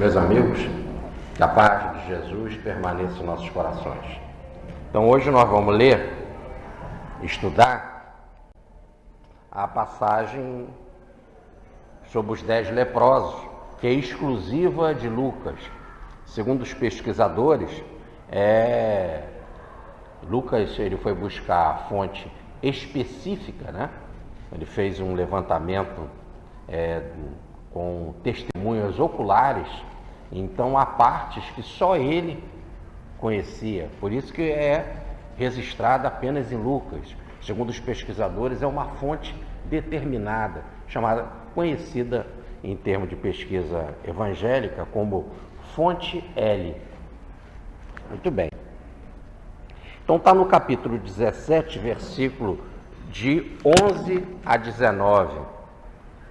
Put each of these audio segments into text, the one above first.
Meus amigos, que a paz de Jesus permaneça em nossos corações. Então hoje nós vamos ler, estudar a passagem sobre os 10 leprosos, que é exclusiva de Lucas. Segundo os pesquisadores, Lucas ele foi buscar a fonte específica, né? Ele fez um levantamento com testemunhas oculares, então há partes que só ele conhecia, por isso que é registrada apenas em Lucas. Segundo os pesquisadores, é uma fonte determinada, conhecida em termos de pesquisa evangélica como fonte L. Muito bem. Então está no capítulo 17, versículo de 11 a 19.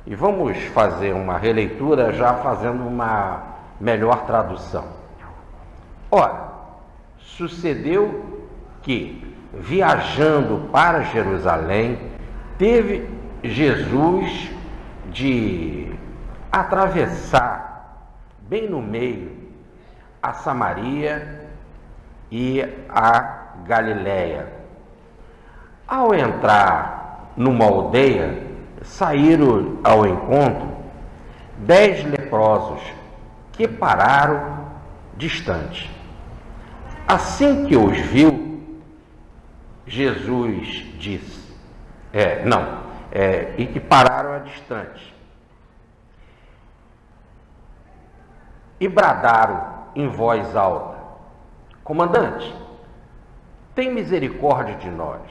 E vamos fazer uma releitura já fazendo uma melhor tradução. Ora, sucedeu que, viajando para Jerusalém, teve Jesus de atravessar bem no meio a Samaria e a Galiléia. Ao entrar numa aldeia, saíram ao encontro 10 leprosos que pararam distante. Assim que os viu, Jesus disse, e que pararam a distante, e bradaram em voz alta: Comandante, tem misericórdia de nós.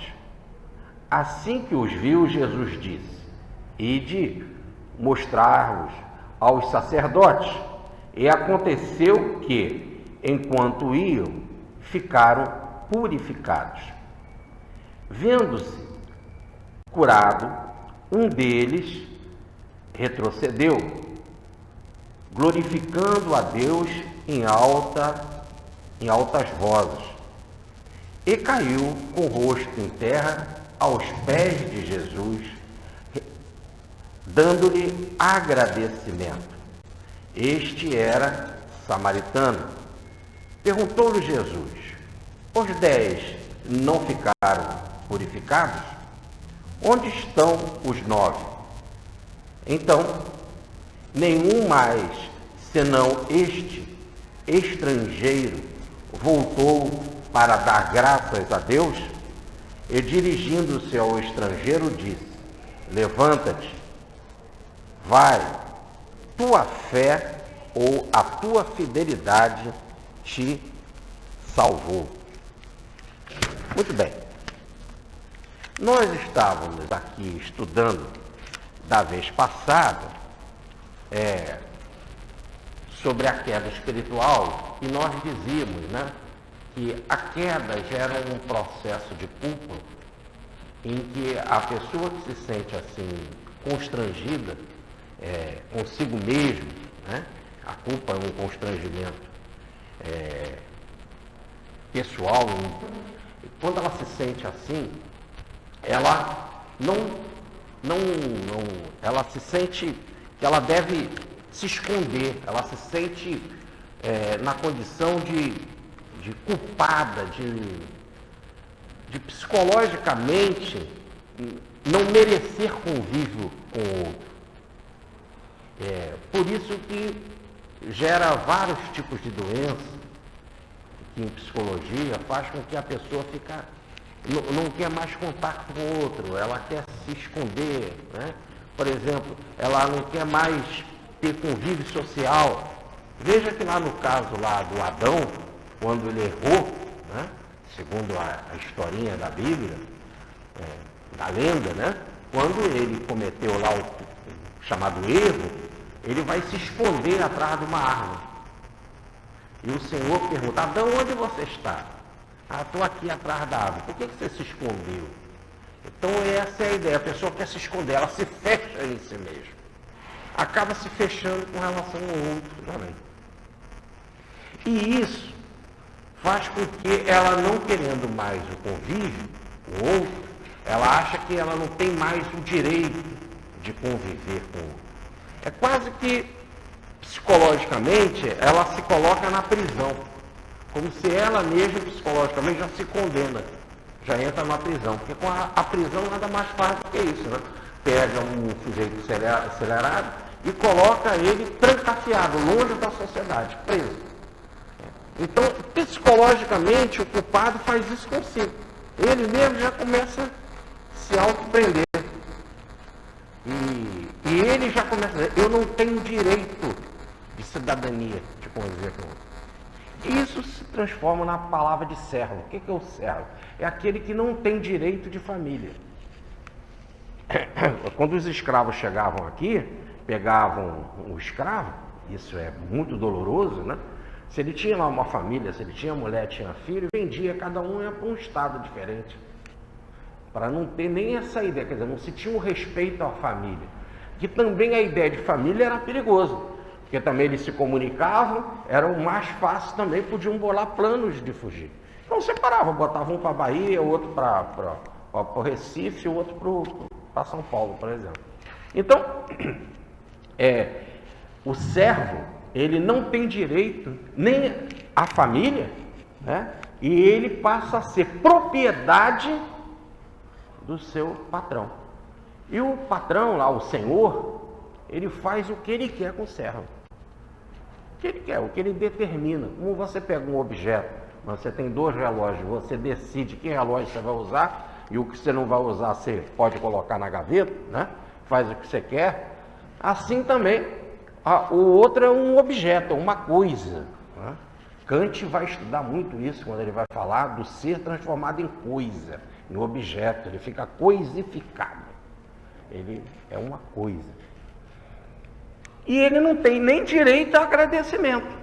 Assim que os viu, Jesus disse: Ide mostrar-vos aos sacerdotes. E aconteceu que, enquanto iam, ficaram purificados. Vendo-se curado, um deles retrocedeu, glorificando a Deus em altas vozes, e caiu com o rosto em terra aos pés de Jesus, dando-lhe agradecimento. Este era samaritano. Perguntou-lhe Jesus: os 10 não ficaram purificados? Onde estão os 9? Então, nenhum mais, senão este estrangeiro, voltou para dar graças a Deus? E dirigindo-se ao estrangeiro, disse: levanta-te, vai, tua fé ou a tua fidelidade te salvou. Muito bem. Nós estávamos aqui estudando da vez passada sobre a queda espiritual, e nós dizíamos, que a queda gera um processo de culpa em que a pessoa que se sente assim constrangida consigo mesmo, a culpa é um constrangimento pessoal, quando ela se sente assim, ela ela se sente que ela deve se esconder, ela se sente na condição de culpada, de psicologicamente não merecer convívio com o outro. Por isso que gera vários tipos de doenças, que em psicologia faz com que a pessoa não quer mais contato com o outro, ela quer se esconder, Por exemplo, ela não quer mais ter convívio social. Veja que lá no caso lá do Adão, quando ele errou, segundo a historinha da Bíblia, da lenda, quando ele cometeu lá o chamado erro, ele vai se esconder atrás de uma árvore. E o Senhor pergunta: Adão, onde você está? Estou aqui atrás da árvore. Por que você se escondeu? Então essa é a ideia, a pessoa quer se esconder, ela se fecha em si mesma. Acaba se fechando com relação ao outro também. E isso faz com que ela, não querendo mais o convívio, o outro, ela acha que ela não tem mais o direito de conviver com o outro. É quase que psicologicamente, ela se coloca na prisão. Como se ela mesma, psicologicamente, já se condena. Já entra na prisão. Porque com a prisão nada mais faz do que isso, né? Pega um sujeito acelerado e coloca ele trancafiado, longe da sociedade, preso. Então, psicologicamente, o culpado faz isso consigo. Ele mesmo já começa a se auto-prender. E ele já começa a dizer, eu não tenho direito de cidadania, de conviver com outro. Isso se transforma na palavra de servo. O que é o servo? É aquele que não tem direito de família. Quando os escravos chegavam aqui, pegavam o escravo, isso é muito doloroso, né? Se ele tinha lá uma família, se ele tinha mulher, tinha filho, vendia, cada um ia para um estado diferente. Para não ter nem essa ideia, quer dizer, não se tinha um respeito à família. Que também a ideia de família era perigoso, porque também eles se comunicavam, era o mais fácil também, podiam bolar planos de fugir. Então separavam, botavam um para a Bahia, outro para o Recife, o outro para São Paulo, por exemplo. Então, o servo, ele não tem direito nem à família, né? E ele passa a ser propriedade do seu patrão. E o patrão lá, o senhor, ele faz o que ele quer com o servo. O que ele quer, o que ele determina. Como você pega um objeto, você tem 2 relógios, você decide que relógio você vai usar e o que você não vai usar você pode colocar na gaveta, né? Faz o que você quer. Assim também, o outro é um objeto, é uma coisa, né? Kant vai estudar muito isso quando ele vai falar do ser transformado em coisa, em objeto, ele fica coisificado. Ele é uma coisa. E ele não tem nem direito a agradecimento,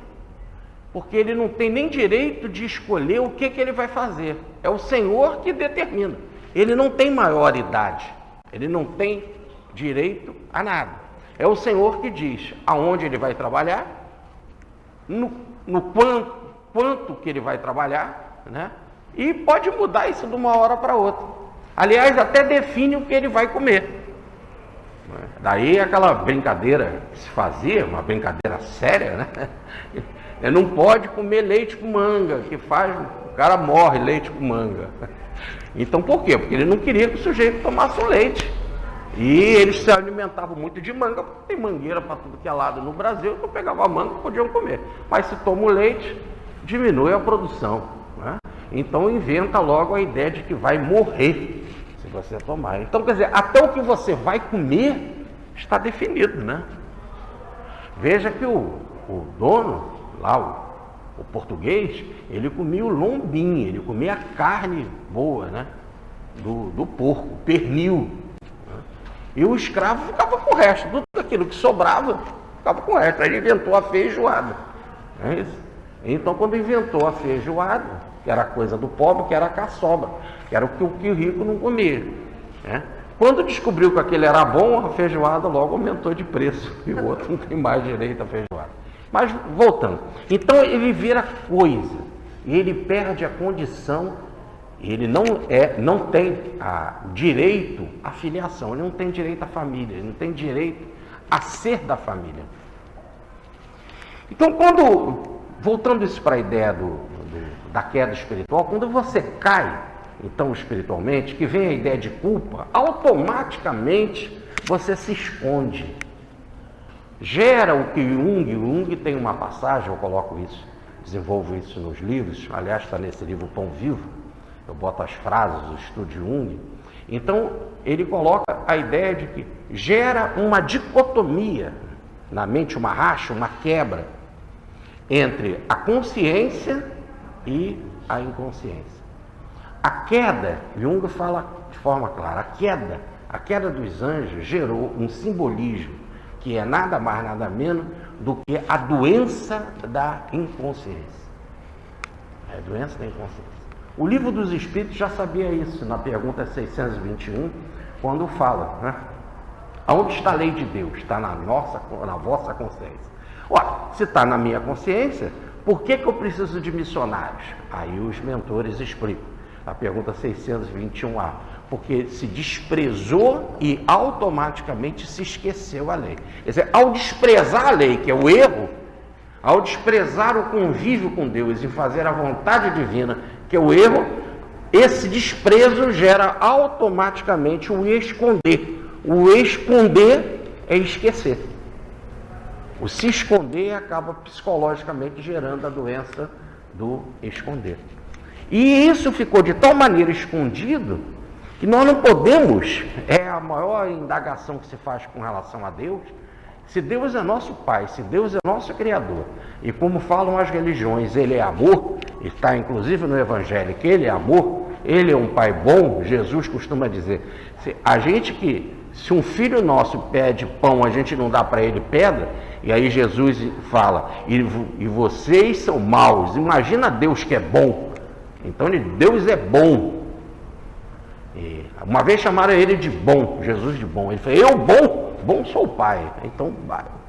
porque ele não tem nem direito de escolher o que ele vai fazer. É o Senhor que determina. Ele não tem maioridade, ele não tem direito a nada. É o Senhor que diz aonde ele vai trabalhar, no quanto que ele vai trabalhar, né? E pode mudar isso de uma hora para outra. Aliás, até define o que ele vai comer. Daí aquela brincadeira que se fazia, uma brincadeira séria, né? Não pode comer leite com manga, que faz, o cara morre leite com manga. Então por quê? Porque ele não queria que o sujeito tomasse o leite. E eles se alimentavam muito de manga, porque tem mangueira para tudo que é lado no Brasil, então pegava a manga e podiam comer. Mas se toma o leite, diminui a produção, né? Então inventa logo a ideia de que vai morrer se você tomar. Então, quer dizer, até o que você vai comer está definido, né? Veja que o dono, lá o português, ele comia o lombinho, ele comia a carne boa, né? Do porco, o pernil. E o escravo ficava com o resto, tudo aquilo que sobrava, ficava com o resto. Aí ele inventou a feijoada. É isso? Então, quando inventou a feijoada, que era coisa do pobre, que era a caçobra, que era o que o rico não comia, né? Quando descobriu que aquele era bom, a feijoada logo aumentou de preço, e o outro não tem mais direito à feijoada. Mas, voltando, então ele vira coisa, e ele perde a condição, ele não tem direito à filiação, ele não tem direito à família, ele não tem direito a ser da família. Então, voltando isso para a ideia da queda espiritual, quando você cai, então, espiritualmente, que vem a ideia de culpa, automaticamente você se esconde. Gera o que Jung tem uma passagem, eu coloco isso, desenvolvo isso nos livros, aliás, está nesse livro Pão Vivo, eu boto as frases do estudo de Jung. Então, ele coloca a ideia de que gera uma dicotomia na mente, uma racha, uma quebra entre a consciência e a inconsciência. A queda, Jung fala de forma clara, a queda dos anjos gerou um simbolismo que é nada mais, nada menos do que a doença da inconsciência. É a doença da inconsciência. O Livro dos Espíritos já sabia isso, na pergunta 621, quando fala, né? Aonde está a lei de Deus? Está na vossa consciência. Ora, se está na minha consciência, por que eu preciso de missionários? Aí os mentores explicam. A pergunta 621A. Porque se desprezou e automaticamente se esqueceu a lei. Quer dizer, ao desprezar a lei, que é o erro, ao desprezar o convívio com Deus e fazer a vontade divina, que é o erro, esse desprezo gera automaticamente o esconder. O esconder é esquecer. O se esconder acaba psicologicamente gerando a doença do esconder. E isso ficou de tal maneira escondido que nós não podemos, é a maior indagação que se faz com relação a Deus, se Deus é nosso Pai, se Deus é nosso Criador, e como falam as religiões, Ele é amor, está inclusive no Evangelho que Ele é amor, Ele é um Pai bom, Jesus costuma dizer, se um filho nosso pede pão, a gente não dá para ele pedra, e aí Jesus fala, e vocês são maus, imagina Deus que é bom, então Deus é bom. E uma vez chamaram ele de bom, Jesus de bom, ele falou, eu bom? Bom sou o Pai, então o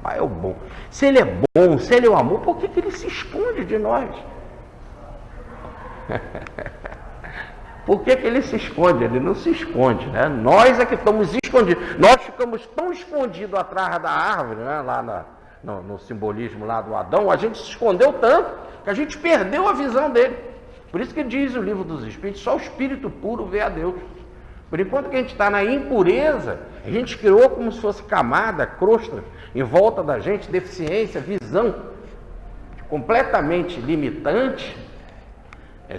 Pai é o bom. Se Ele é bom, se Ele é o amor, por que Ele se esconde de nós? Por que Ele se esconde? Ele não se esconde, né? Nós é que estamos escondidos. Nós ficamos tão escondidos atrás da árvore, né? Lá no simbolismo lá do Adão, a gente se escondeu tanto que a gente perdeu a visão dele. Por isso que diz o livro dos Espíritos, só o Espírito puro vê a Deus. Por enquanto que a gente está na impureza, a gente criou como se fosse camada, crosta, em volta da gente, deficiência, visão completamente limitante,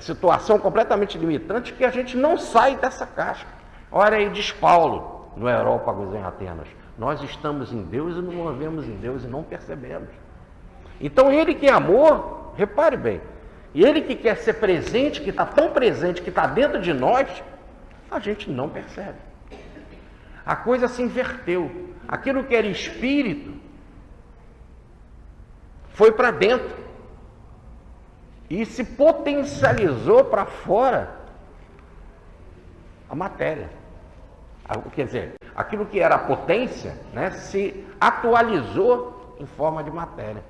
situação completamente limitante, que a gente não sai dessa casca. Olha aí, diz Paulo, no Areópagos em Atenas, nós estamos em Deus e nos movemos em Deus e não percebemos. Então Ele que é amor, repare bem, e Ele que quer ser presente, que está tão presente, que está dentro de nós, a gente não percebe. A coisa se inverteu. Aquilo que era espírito foi para dentro e se potencializou para fora a matéria. Quer dizer, aquilo que era a potência, né, se atualizou em forma de matéria.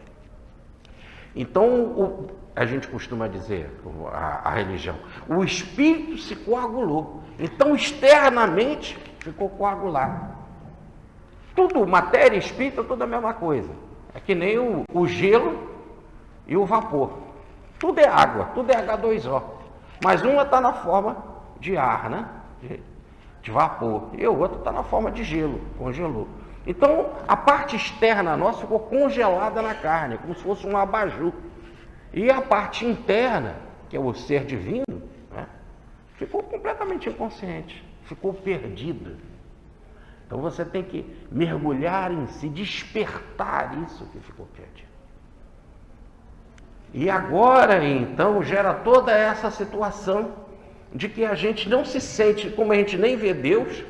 Então, a gente costuma dizer, a religião, o espírito se coagulou. Então, externamente, ficou coagulado. Tudo, matéria e espírito, é tudo a mesma coisa. É que nem o gelo e o vapor. Tudo é água, tudo é H2O. Mas uma está na forma de ar, né? De vapor. E o outro está na forma de gelo, congelou. Então, a parte externa nossa ficou congelada na carne, como se fosse um abajur. E a parte interna, que é o ser divino, né, ficou completamente inconsciente, ficou perdida. Então você tem que mergulhar em si, despertar isso que ficou perdido. E agora, então, gera toda essa situação de que a gente não se sente, como a gente nem vê Deus,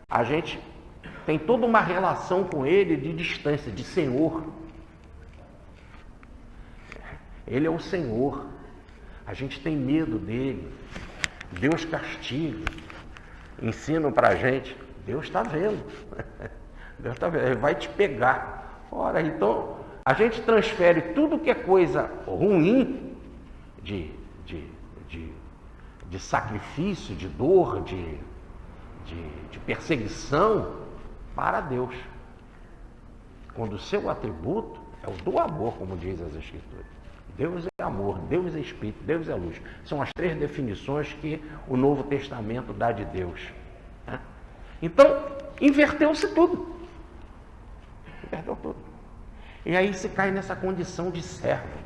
a gente tem toda uma relação com Ele de distância, de Senhor. Ele é o Senhor. A gente tem medo dele. Deus castiga. Ensina para a gente. Deus está vendo. Deus está vendo. Ele vai te pegar. Ora, então, a gente transfere tudo que é coisa ruim, de sacrifício, de dor, de perseguição, para Deus. Quando o seu atributo é o do amor, como diz as Escrituras. Deus é amor, Deus é Espírito, Deus é luz. São as três definições que o Novo Testamento dá de Deus. Né? Então, inverteu-se tudo. Inverteu tudo. E aí se cai nessa condição de servo.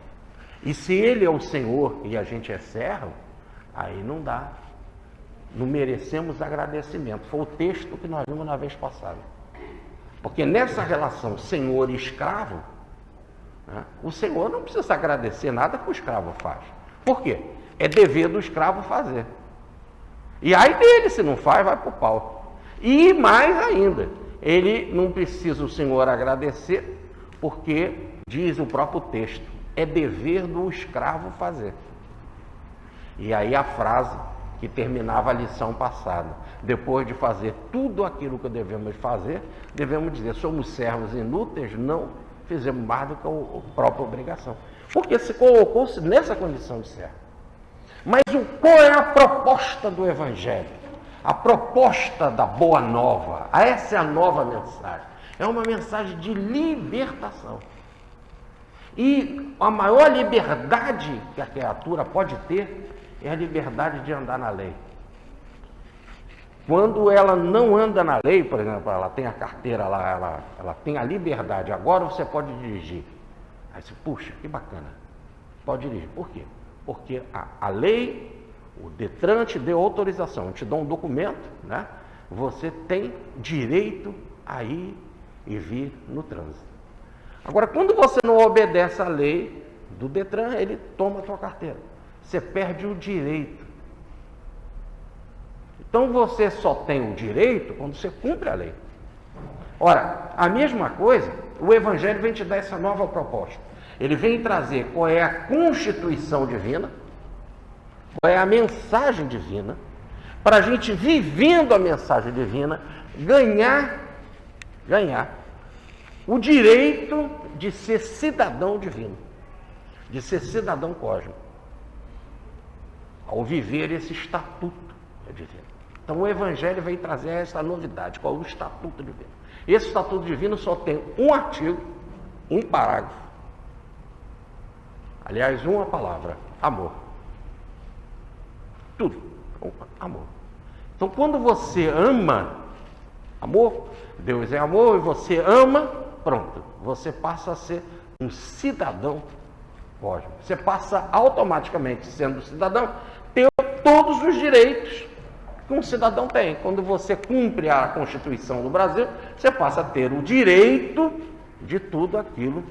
E se Ele é o Senhor e a gente é servo, aí não dá. Não merecemos agradecimento. Foi o texto que nós vimos na vez passada. Porque nessa relação senhor e escravo, né, o senhor não precisa agradecer nada que o escravo faz. Por quê? É dever do escravo fazer. E aí dele, se não faz, vai para o pau. E mais ainda, ele não precisa o senhor agradecer, porque, diz o próprio texto, é dever do escravo fazer. E aí a frase que terminava a lição passada. Depois de fazer tudo aquilo que devemos fazer, devemos dizer, somos servos inúteis, não fizemos mais do que a própria obrigação. Porque se colocou-se nessa condição de servo. Mas qual é a proposta do Evangelho? a proposta da boa nova. Essa é a nova mensagem. É uma mensagem de libertação. E a maior liberdade que a criatura pode ter é a liberdade de andar na lei. Quando ela não anda na lei, por exemplo, ela tem a carteira lá, ela tem a liberdade, agora você pode dirigir. Aí você, puxa, que bacana, pode dirigir. Por quê? Porque a lei, o Detran te deu autorização, te dá um documento, né? Você tem direito a ir e vir no trânsito. Agora, quando você não obedece à lei do Detran, ele toma a tua carteira. Você perde o direito. Então, você só tem o direito quando você cumpre a lei. Ora, a mesma coisa, o Evangelho vem te dar essa nova proposta. Ele vem trazer qual é a constituição divina, qual é a mensagem divina, para a gente, vivendo a mensagem divina, ganhar o direito de ser cidadão divino, de ser cidadão cósmico, ao viver esse estatuto divino. Então o Evangelho vem trazer essa novidade, qual é o estatuto divino. Esse estatuto divino só tem um artigo, um parágrafo, aliás, uma palavra: amor. Tudo, amor. Então quando você ama, amor, Deus é amor, e você ama, pronto, você passa a ser um cidadão cósmico. Você passa automaticamente, sendo cidadão, ter todos os direitos que um cidadão tem. Quando você cumpre a Constituição do Brasil, você passa a ter o direito de tudo aquilo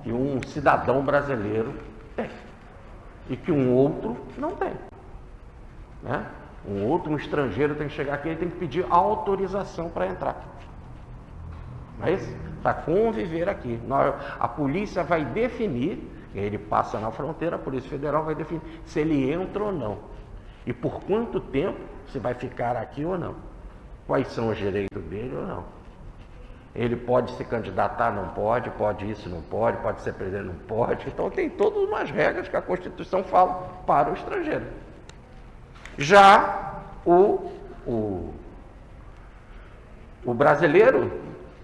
que um cidadão brasileiro tem e que um outro não tem, né? Um estrangeiro tem que chegar aqui e tem que pedir autorização para entrar. Não é isso? Para conviver aqui. A polícia vai definir, ele passa na fronteira, a Polícia Federal vai definir se ele entra ou não. E por quanto tempo você vai ficar aqui ou não. Quais são os direitos dele ou não. Ele pode se candidatar, não pode, pode isso, não pode ser presidente, não pode. Então tem todas umas regras que a Constituição fala para o estrangeiro. Já o brasileiro,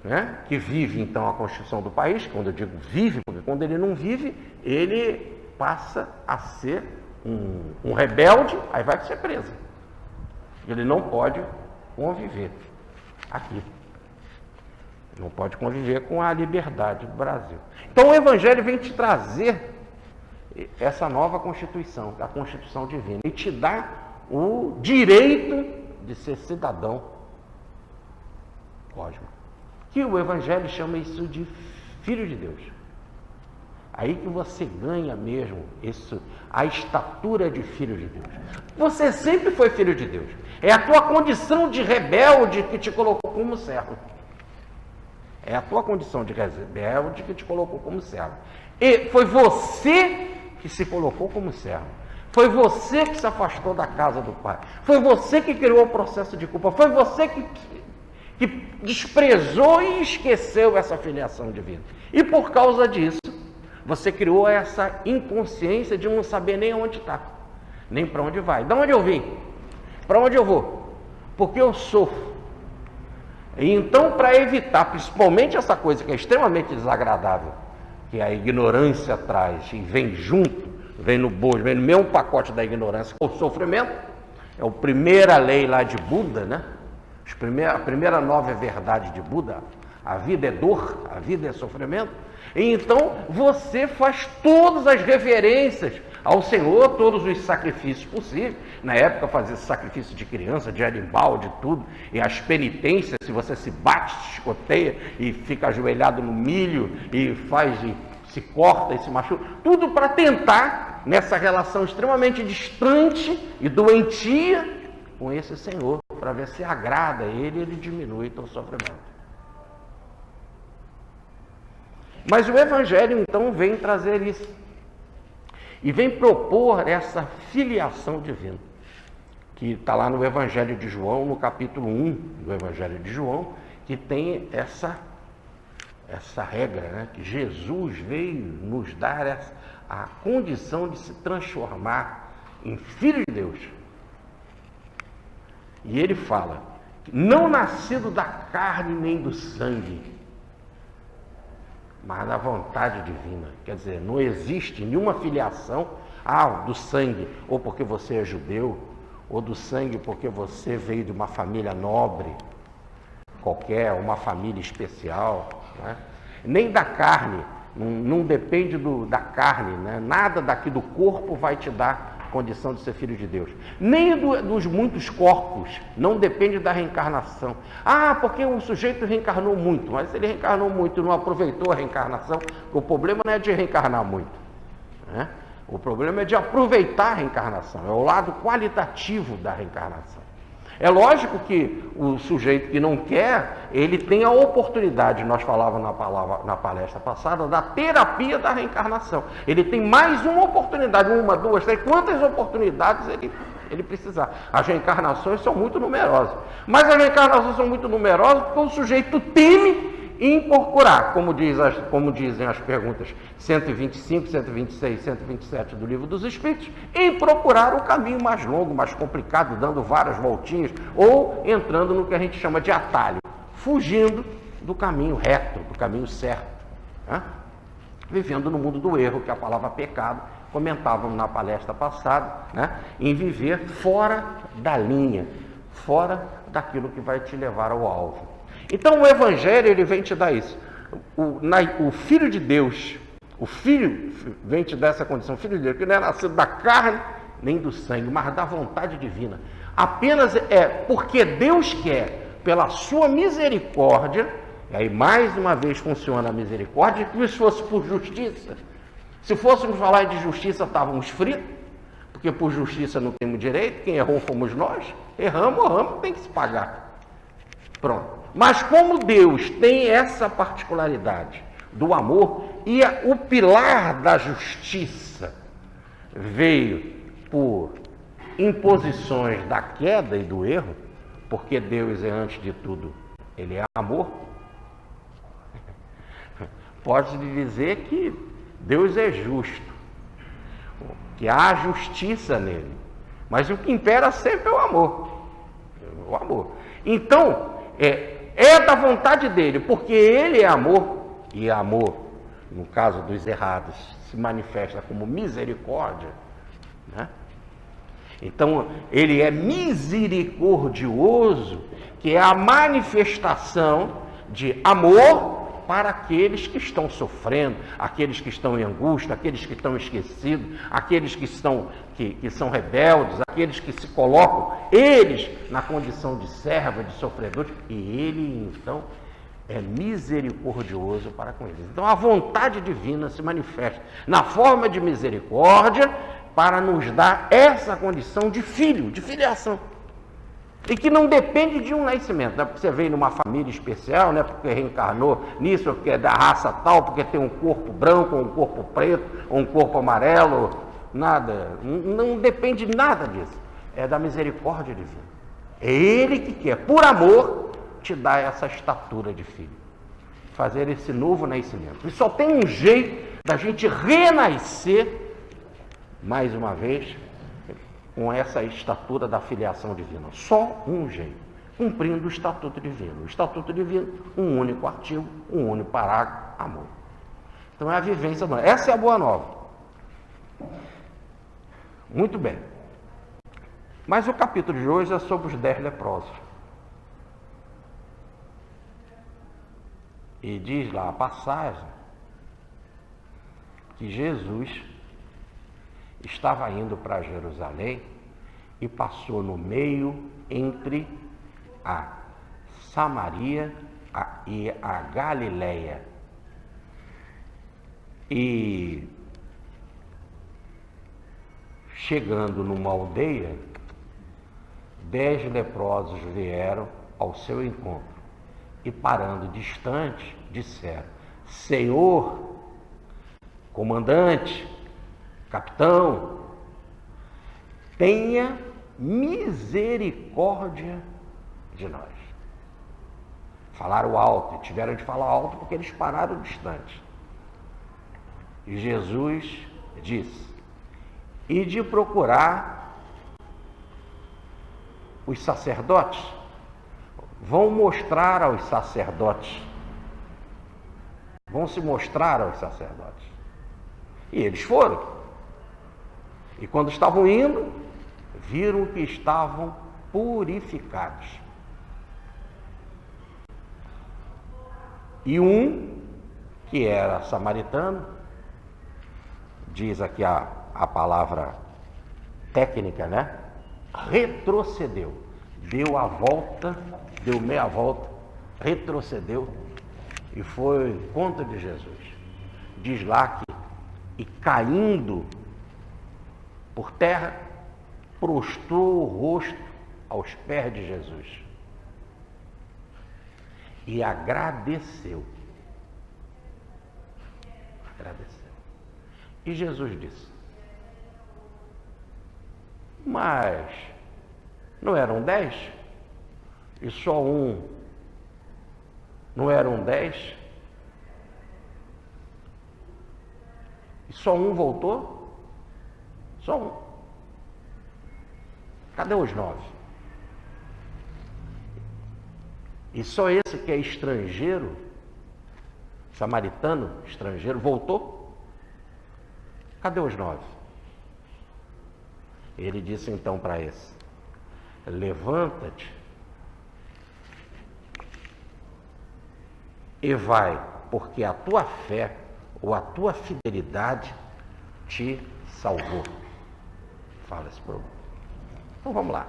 né, que vive então a Constituição do país, quando eu digo vive, porque quando ele não vive, ele passa a ser um rebelde, aí vai ser preso. Ele não pode conviver aqui. Não pode conviver com a liberdade do Brasil. Então o Evangelho vem te trazer essa nova Constituição, a Constituição Divina, e te dá o direito de ser cidadão cósmico. Que o Evangelho chama isso de Filho de Deus. Aí que você ganha mesmo a estatura de Filho de Deus. Você sempre foi Filho de Deus. É a tua condição de rebelde que te colocou como servo. É a tua condição de rebelde que te colocou como servo. E foi você que se colocou como servo. Foi você que se afastou da casa do Pai. Foi você que criou o processo de culpa. Foi você que desprezou e esqueceu essa filiação divina. E por causa disso, você criou essa inconsciência de não saber nem onde está, nem para onde vai. De onde eu vim? Para onde eu vou? Porque eu sofro. E então, para evitar, principalmente essa coisa que é extremamente desagradável, que a ignorância traz e vem junto, vem no bojo, vem no mesmo pacote da ignorância, o sofrimento, é a primeira lei lá de Buda, né? A primeira nova verdade de Buda: a vida é dor, a vida é sofrimento. E então você faz todas as reverências ao Senhor, todos os sacrifícios possíveis. Na época fazia sacrifício de criança, de animal, de tudo. E as penitências, se você se bate, se escoteia e fica ajoelhado no milho e se corta e se machuca. Tudo para tentar, nessa relação extremamente distante e doentia com esse Senhor, para ver se agrada ele e ele diminui o teu sofrimento. Mas o Evangelho, então, vem trazer isso. E vem propor essa filiação divina, que está lá no Evangelho de João, no capítulo 1 do Evangelho de João, que tem essa regra, né? Que Jesus veio nos dar a condição de se transformar em Filho de Deus. E ele fala, não nascido da carne nem do sangue, mas da vontade divina. Quer dizer, não existe nenhuma filiação do sangue, ou porque você é judeu, ou do sangue porque você veio de uma família nobre, qualquer, uma família especial, né? Nem da carne, não depende da carne, né? Nada daqui do corpo vai te dar condição de ser filho de Deus. Nem dos muitos corpos, não depende da reencarnação. Porque o sujeito reencarnou muito, mas ele reencarnou muito e não aproveitou a reencarnação, o problema não é de reencarnar muito, né? O problema é de aproveitar a reencarnação, é o lado qualitativo da reencarnação. É lógico que o sujeito que não quer, ele tem a oportunidade, nós falávamos na palestra passada, da terapia da reencarnação. Ele tem mais uma oportunidade, uma, duas, três, quantas oportunidades ele precisar. As reencarnações são muito numerosas. Mas as reencarnações são muito numerosas porque o sujeito teme incorporar, como dizem as perguntas 125, 126, 127 do Livro dos Espíritos, em procurar o caminho mais longo, mais complicado, dando várias voltinhas, ou entrando no que a gente chama de atalho, fugindo do caminho reto, do caminho certo, né? Vivendo no mundo do erro, que é a palavra pecado, comentávamos na palestra passada, né? Em viver fora da linha, fora daquilo que vai te levar ao alvo. Então o Evangelho, ele vem te dar isso. O Filho de Deus, o Filho vem te dar essa condição, o Filho de Deus, que não é nascido da carne nem do sangue, mas da vontade divina. Apenas porque Deus quer, pela sua misericórdia, e aí mais uma vez funciona a misericórdia, que se fosse por justiça. Se fôssemos falar de justiça, estávamos fritos, porque por justiça não temos direito, quem errou fomos nós, erramos, tem que se pagar. Pronto. Mas como Deus tem essa particularidade do amor, e o pilar da justiça veio por imposições da queda e do erro, porque Deus é, antes de tudo, ele é amor, pode dizer que Deus é justo, que há justiça nele, mas o que impera sempre é o amor. O amor. Então, é da vontade dele, porque ele é amor, e amor, no caso dos errados, se manifesta como misericórdia, né? Então, ele é misericordioso, que é a manifestação de amor para aqueles que estão sofrendo, aqueles que estão em angústia, aqueles que estão esquecidos, aqueles que são rebeldes, aqueles que se colocam, eles, na condição de servo, de sofredores, e ele, então, é misericordioso para com eles. Então, a vontade divina se manifesta na forma de misericórdia para nos dar essa condição de filho, de filiação. E que não depende de um nascimento, não é porque você veio numa família especial, não é porque reencarnou nisso, porque é da raça tal, porque tem um corpo branco, ou um corpo preto, ou um corpo amarelo, nada, não depende de nada disso, é da misericórdia divina. É ele que quer, por amor, te dar essa estatura de filho, fazer esse novo nascimento. E só tem um jeito da gente renascer, mais uma vez, com essa estatura da filiação divina. Só um jeito, cumprindo o Estatuto Divino. O Estatuto Divino, um único artigo, um único parágrafo, amor. Então é a vivência, essa é a boa nova. Muito bem. Mas o capítulo de hoje é sobre os 10 leprosos. E diz lá a passagem que Jesus estava indo para Jerusalém e passou no meio entre a Samaria e a Galileia. E chegando numa aldeia, 10 leprosos vieram ao seu encontro e, parando distante, disseram: Senhor, comandante, capitão, tenha misericórdia de nós. Falaram alto, e tiveram de falar alto porque eles pararam distante. E Jesus disse: e de procurar os sacerdotes vão mostrar aos sacerdotes, vão se mostrar aos sacerdotes. E eles foram. E quando estavam indo, viram que estavam purificados. E um, que era samaritano, diz aqui a palavra técnica, né? Retrocedeu, deu a volta, deu meia volta, retrocedeu e foi ao encontro de Jesus. Diz lá que, e caindo por terra, prostrou o rosto aos pés de Jesus e agradeceu. Agradeceu. E Jesus disse: mas não eram 10? E só um? Não eram 10? E só um voltou? Só um. Cadê os 9? E só esse que é estrangeiro, samaritano, estrangeiro, voltou? Cadê os 9? Ele disse então para esse: levanta-te e vai, porque a tua fé ou a tua fidelidade te salvou. Fala esse problema. Então vamos lá.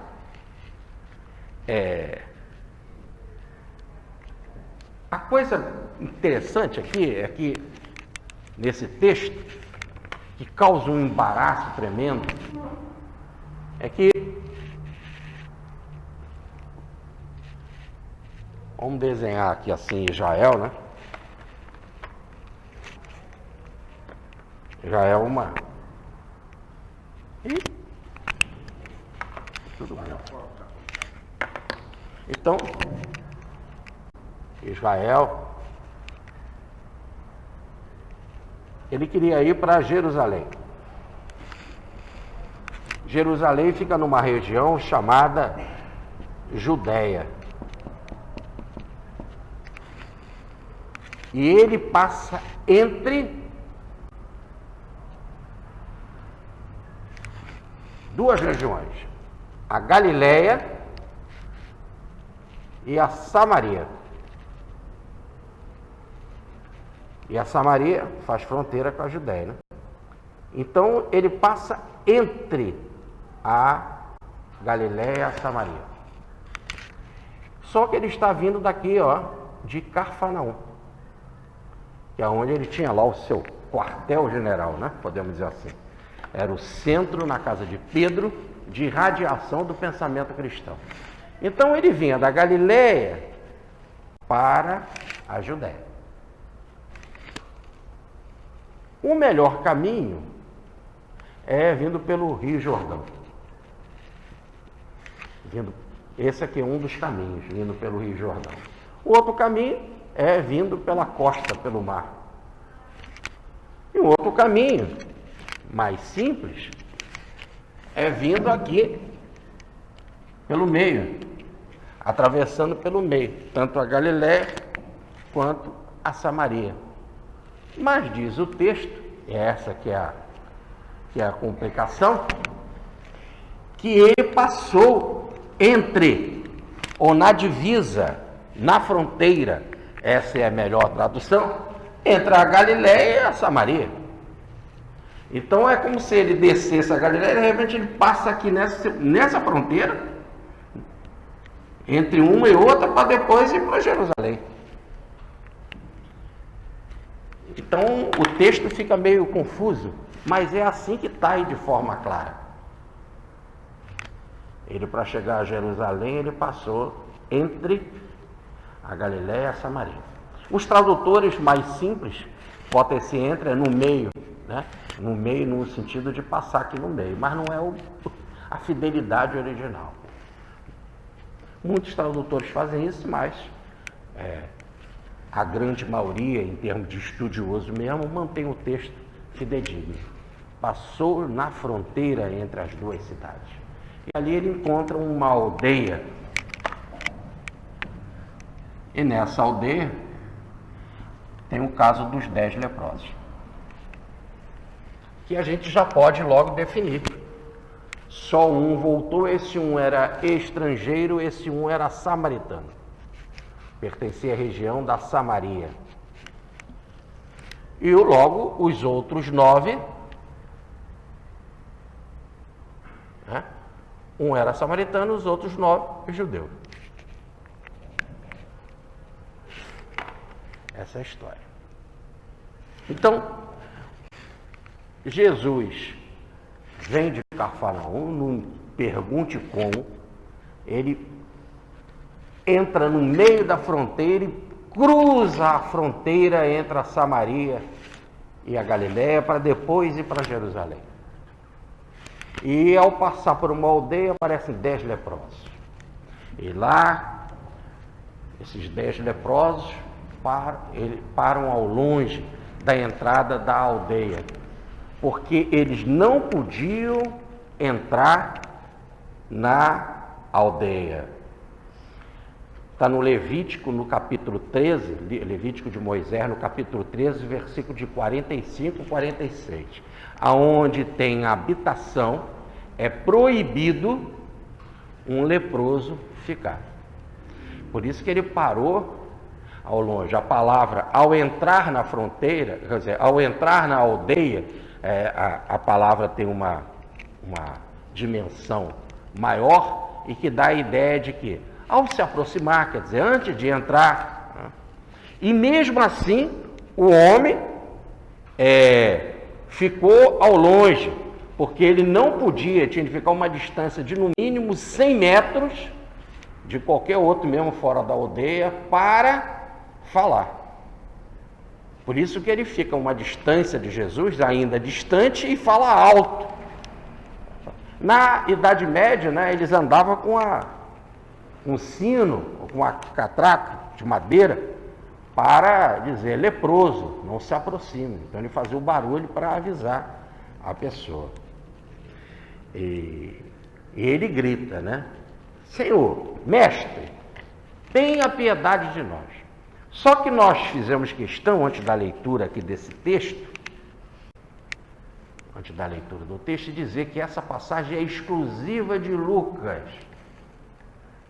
A coisa interessante aqui é que, nesse texto, que causa um embaraço tremendo, é que, vamos desenhar aqui assim Israel, né? Israel uma... tudo bem. Então, Israel, ele queria ir para Jerusalém. Jerusalém fica numa região chamada Judéia. E ele passa entre duas regiões, a Galileia e a Samaria. E a Samaria faz fronteira com a Judéia, né? Então ele passa entre a Galileia e a Samaria. Só que ele está vindo daqui, ó, de Cafarnaum, que é onde ele tinha lá o seu quartel-general, né? Podemos dizer assim. Era o centro, na casa de Pedro, de irradiação do pensamento cristão. Então ele vinha da Galileia para a Judéia. O melhor caminho é vindo pelo Rio Jordão. Esse aqui é um dos caminhos, vindo pelo Rio Jordão. O outro caminho é vindo pela costa, pelo mar. E o outro caminho, mais simples, é vindo aqui pelo meio, atravessando pelo meio, tanto a Galileia quanto a Samaria. Mas diz o texto, e essa que é a complicação, que ele passou entre, ou na divisa, na fronteira, essa é a melhor tradução, entre a Galileia e a Samaria. Então é como se ele descesse a Galileia e de repente ele passa aqui nessa fronteira, entre uma e outra, para depois ir para Jerusalém. Então o texto fica meio confuso, mas é assim que está aí de forma clara. Ele, para chegar a Jerusalém, ele passou entre a Galileia e a Samaria. Os tradutores mais simples botam esse entre no meio, né? No meio no sentido de passar aqui no meio, mas não é a fidelidade original. Muitos tradutores fazem isso, mas a grande maioria, em termos de estudioso mesmo, mantém o texto fidedigno. Passou na fronteira entre as duas cidades. E ali ele encontra uma aldeia. E nessa aldeia tem o caso dos 10 leprosos, que a gente já pode logo definir. Só um voltou, esse um era estrangeiro, esse um era samaritano. Pertencia à região da Samaria. E logo os outros 9, né? Um era samaritano, os outros 9 judeus. Essa é a história. Então, Jesus vem de Cafarnaum, não pergunte como, ele entra no meio da fronteira e cruza a fronteira entre a Samaria e a Galiléia para depois ir para Jerusalém. E ao passar por uma aldeia aparecem 10 leprosos. E lá, esses 10 leprosos param ao longe da entrada da aldeia, porque eles não podiam entrar na aldeia. Está no Levítico, no capítulo 13, Levítico de Moisés, no capítulo 13, versículo de 45 e 46. Aonde tem habitação, é proibido um leproso ficar. Por isso que ele parou ao longe. A palavra, ao entrar na fronteira, quer dizer, ao entrar na aldeia, a palavra tem uma dimensão maior e que dá a ideia de que, ao se aproximar, quer dizer, antes de entrar, e mesmo assim, o homem ficou ao longe, porque ele não podia, tinha de ficar uma distância de no mínimo 100 metros de qualquer outro, mesmo fora da aldeia, para falar. Por isso que ele fica uma distância de Jesus, ainda distante, e fala alto. Na Idade Média, né, eles andavam com um sino, com uma catraca de madeira, para dizer leproso, não se aproxime. Então ele fazia o barulho para avisar a pessoa. E ele grita, né? Senhor, mestre, tenha piedade de nós. Só que nós fizemos questão, antes da leitura aqui desse texto, antes da leitura do texto, dizer que essa passagem é exclusiva de Lucas.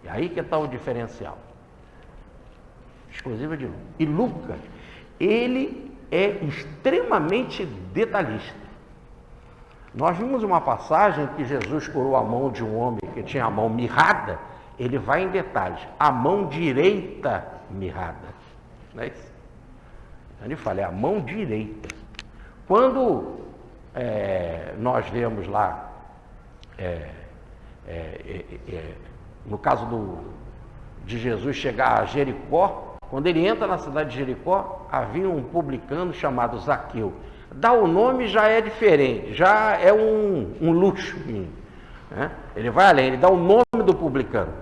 E aí que está o diferencial. Exclusiva de Lucas. E Lucas, ele é extremamente detalhista. Nós vimos uma passagem que Jesus curou a mão de um homem que tinha a mão mirrada, ele vai em detalhes. A mão direita mirrada. Não é isso? Então ele fala, é a mão direita. Quando nós vemos lá, no caso de Jesus chegar a Jericó, quando ele entra na cidade de Jericó, havia um publicano chamado Zaqueu. Dá o nome já é diferente, já é um luxo. Né? Ele vai além, ele dá o nome do publicano.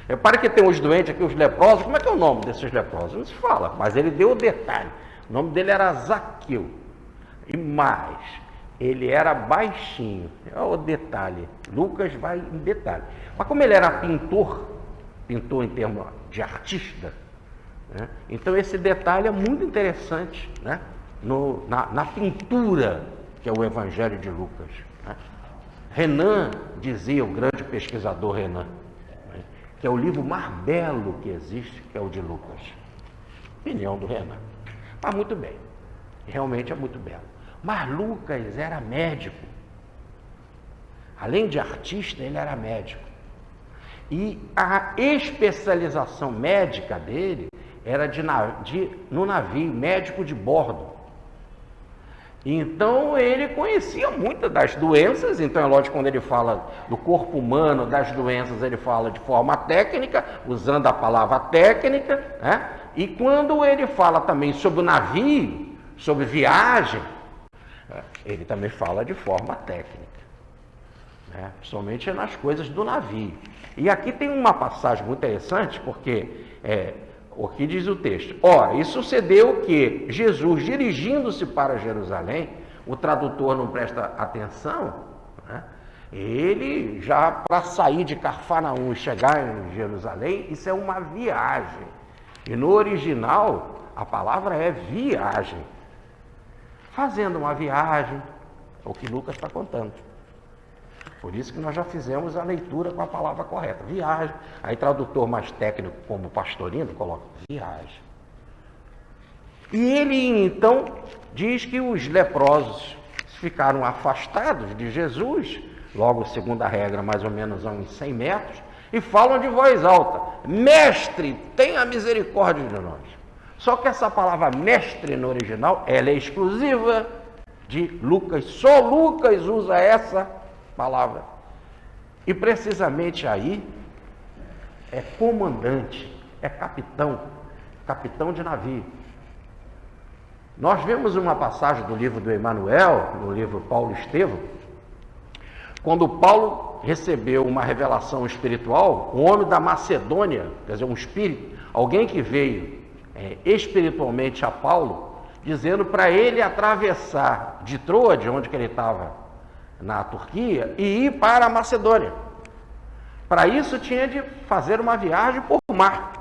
Repare que tem os doentes aqui, os leprosos. Como é que é o nome desses leprosos? Não se fala, mas ele deu o detalhe. O nome dele era Zaqueu. E mais, ele era baixinho. É o detalhe. Lucas vai em detalhe. Mas como ele era pintor em termos de artista, né? Então esse detalhe é muito interessante, né? Na pintura que é o Evangelho de Lucas. Né? Renan dizia, o grande pesquisador Renan, que é o livro mais belo que existe, que é o de Lucas. Opinião do Renan. Mas muito bem, realmente é muito belo. Mas Lucas era médico. Além de artista, ele era médico. E a especialização médica dele era no navio, médico de bordo. Então ele conhecia muitas das doenças, então é lógico, quando ele fala do corpo humano, das doenças, ele fala de forma técnica, usando a palavra técnica, né? E quando ele fala também sobre o navio, sobre viagem, ele também fala de forma técnica, né? Principalmente nas coisas do navio. E aqui tem uma passagem muito interessante, porque o que diz o texto? Ora, e sucedeu que Jesus, dirigindo-se para Jerusalém, o tradutor não presta atenção, né? Ele já, para sair de Cafarnaum e chegar em Jerusalém, isso é uma viagem. E no original, a palavra é viagem. Fazendo uma viagem, é o que Lucas está contando. Por isso que nós já fizemos a leitura com a palavra correta, viagem. Aí tradutor mais técnico, como Pastorino, coloca viagem. E ele então diz que os leprosos ficaram afastados de Jesus, logo segundo a regra, mais ou menos a uns 100 metros, e falam de voz alta: mestre, tenha misericórdia de nós. Só que essa palavra mestre no original, ela é exclusiva de Lucas, só Lucas usa essa palavra. E precisamente aí é comandante, é capitão, capitão de navio. Nós vemos uma passagem do livro do Emanuel, no livro Paulo e Estevão, quando Paulo recebeu uma revelação espiritual, o homem da Macedônia, quer dizer, um espírito, alguém que veio espiritualmente a Paulo, dizendo para ele atravessar de Troade, onde que ele estava, na Turquia, e ir para a Macedônia. Para isso tinha de fazer uma viagem por mar.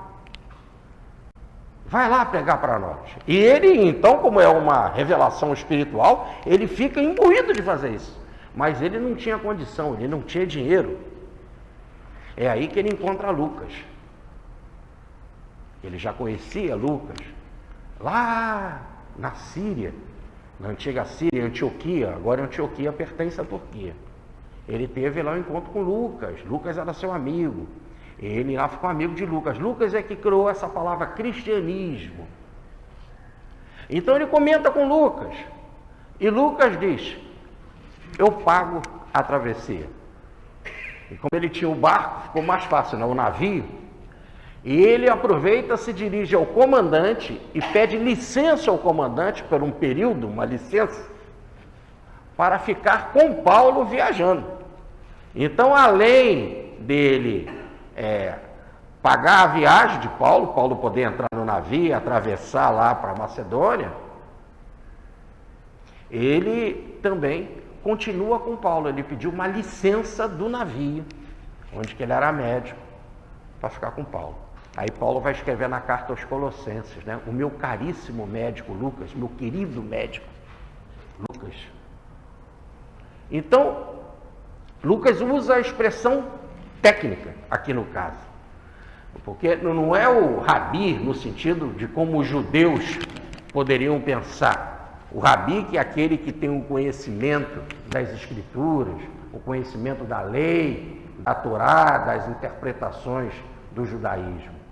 Vai lá pregar para nós. E ele, então, como é uma revelação espiritual, ele fica imbuído de fazer isso. Mas ele não tinha condição, ele não tinha dinheiro. É aí que ele encontra Lucas. Ele já conhecia Lucas lá na Síria, na antiga Síria, Antioquia. Agora Antioquia pertence à Turquia. Ele teve lá um encontro com Lucas. Lucas era seu amigo. Ele lá ficou amigo de Lucas. Lucas é que criou essa palavra cristianismo. Então ele comenta com Lucas. E Lucas diz: eu pago a travessia. E como ele tinha o barco, ficou mais fácil, não? O navio. E ele aproveita, se dirige ao comandante e pede licença ao comandante por um período, uma licença, para ficar com Paulo viajando. Então, além dele pagar a viagem de Paulo, Paulo poder entrar no navio, atravessar lá para a Macedônia, ele também continua com Paulo. Ele pediu uma licença do navio, onde que ele era médico, para ficar com Paulo. Aí Paulo vai escrever na carta aos Colossenses, né? O meu caríssimo médico Lucas, meu querido médico Lucas. Então, Lucas usa a expressão técnica aqui no caso, porque não é o rabi no sentido de como os judeus poderiam pensar. O rabi, que é aquele que tem um conhecimento das escrituras, o conhecimento da lei, da Torá, das interpretações do judaísmo.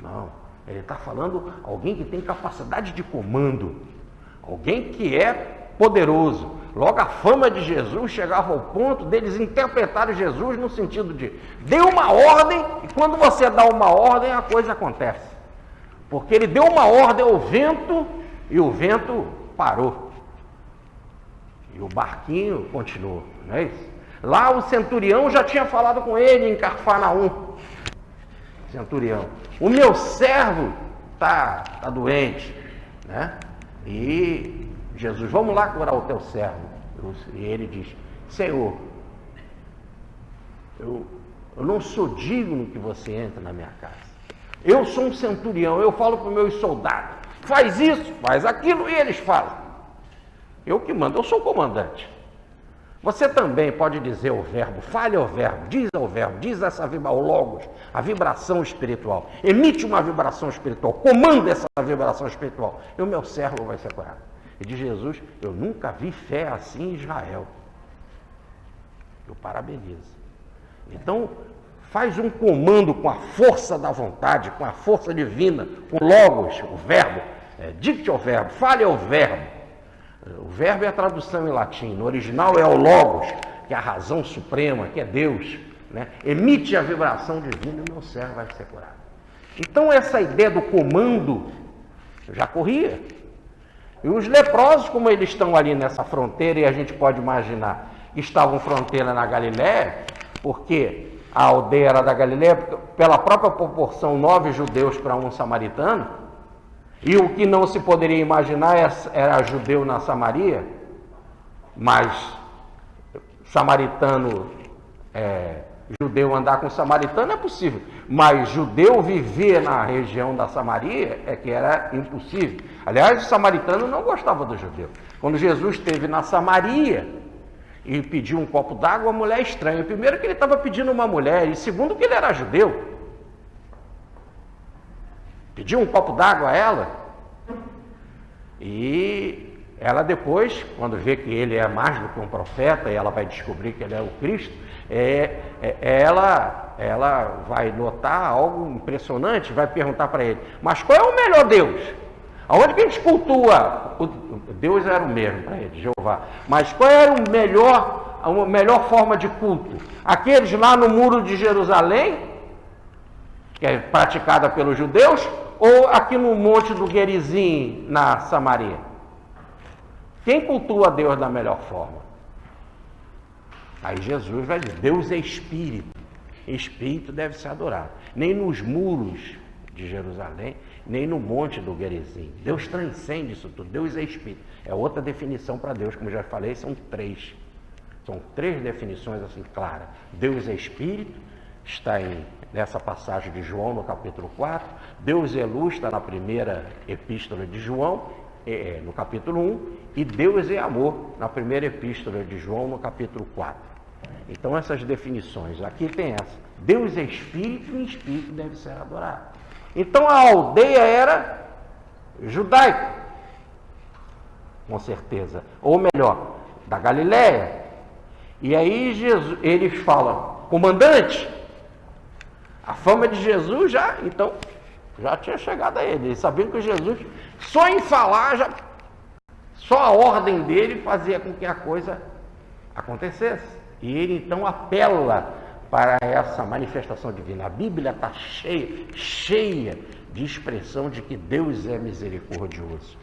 Não, ele está falando alguém que tem capacidade de comando, alguém que é poderoso. Logo, a fama de Jesus chegava ao ponto deles interpretarem Jesus no sentido de: dê uma ordem, e quando você dá uma ordem, a coisa acontece. Porque ele deu uma ordem ao vento, e o vento parou. E o barquinho continuou, não é isso? Lá o centurião já tinha falado com ele em Cafarnaum. Centurião: o meu servo está doente, né? E Jesus: vamos lá curar o teu servo. E ele diz: Senhor, eu não sou digno que você entre na minha casa. Eu sou um centurião, eu falo para os meus soldados: faz isso, faz aquilo, e eles falam. Eu que mando, eu sou o comandante. Você também pode dizer ao verbo, fale ao verbo, diz essa vibração, ao logos, a vibração espiritual. Emite uma vibração espiritual, comanda essa vibração espiritual, e o meu servo vai ser curado. E de Jesus: eu nunca vi fé assim em Israel. Eu parabenizo. Então, faz um comando com a força da vontade, com a força divina, com logos, o verbo, dicte ao verbo, fale ao verbo. O verbo é a tradução em latim, no original é o logos, que é a razão suprema, que é Deus, né? Emite a vibração divina e o meu servo vai ser curado. Então essa ideia do comando já corria. E os leprosos, como eles estão ali nessa fronteira, e a gente pode imaginar que estavam fronteira na Galiléia, porque a aldeia era da Galiléia, pela própria proporção 9 judeus para 1 samaritano, e o que não se poderia imaginar era judeu na Samaria, mas samaritano, judeu andar com samaritano é possível, mas judeu viver na região da Samaria é que era impossível. Aliás, o samaritano não gostava do judeu. Quando Jesus esteve na Samaria e pediu um copo d'água, a mulher estranha. Primeiro que ele estava pedindo uma mulher, e segundo que ele era judeu. Pediu um copo d'água a ela, e ela depois, quando vê que ele é mais do que um profeta, e ela vai descobrir que ele é o Cristo, ela vai notar algo impressionante, vai perguntar para ele, mas qual é o melhor Deus? Aonde que a gente cultua? Deus era o mesmo para ele, Jeová. Mas qual era a melhor forma de culto? Aqueles lá no muro de Jerusalém, que é praticada pelos judeus, ou aqui no monte do Gerizim, na Samaria? Quem cultua a Deus da melhor forma? Aí Jesus vai dizer, Deus é Espírito. Espírito deve ser adorado. Nem nos muros de Jerusalém, nem no monte do Gerizim. Deus transcende isso tudo. Deus é Espírito. É outra definição para Deus, como já falei, são três. São três definições assim claras. Deus é Espírito, está nessa passagem de João, no capítulo 4. Deus é luz, está na primeira epístola de João, no capítulo 1. E Deus é amor, na primeira epístola de João, no capítulo 4. Então essas definições, aqui tem essa. Deus é Espírito e Espírito deve ser adorado. Então a aldeia era judaica, com certeza. Ou melhor, da Galileia. E aí Jesus, eles falam, comandante, a fama de Jesus já tinha chegado a ele. Eles sabiam que Jesus, só em falar, só a ordem dele fazia com que a coisa acontecesse. E ele então apela para essa manifestação divina. A Bíblia está cheia de expressão de que Deus é misericordioso.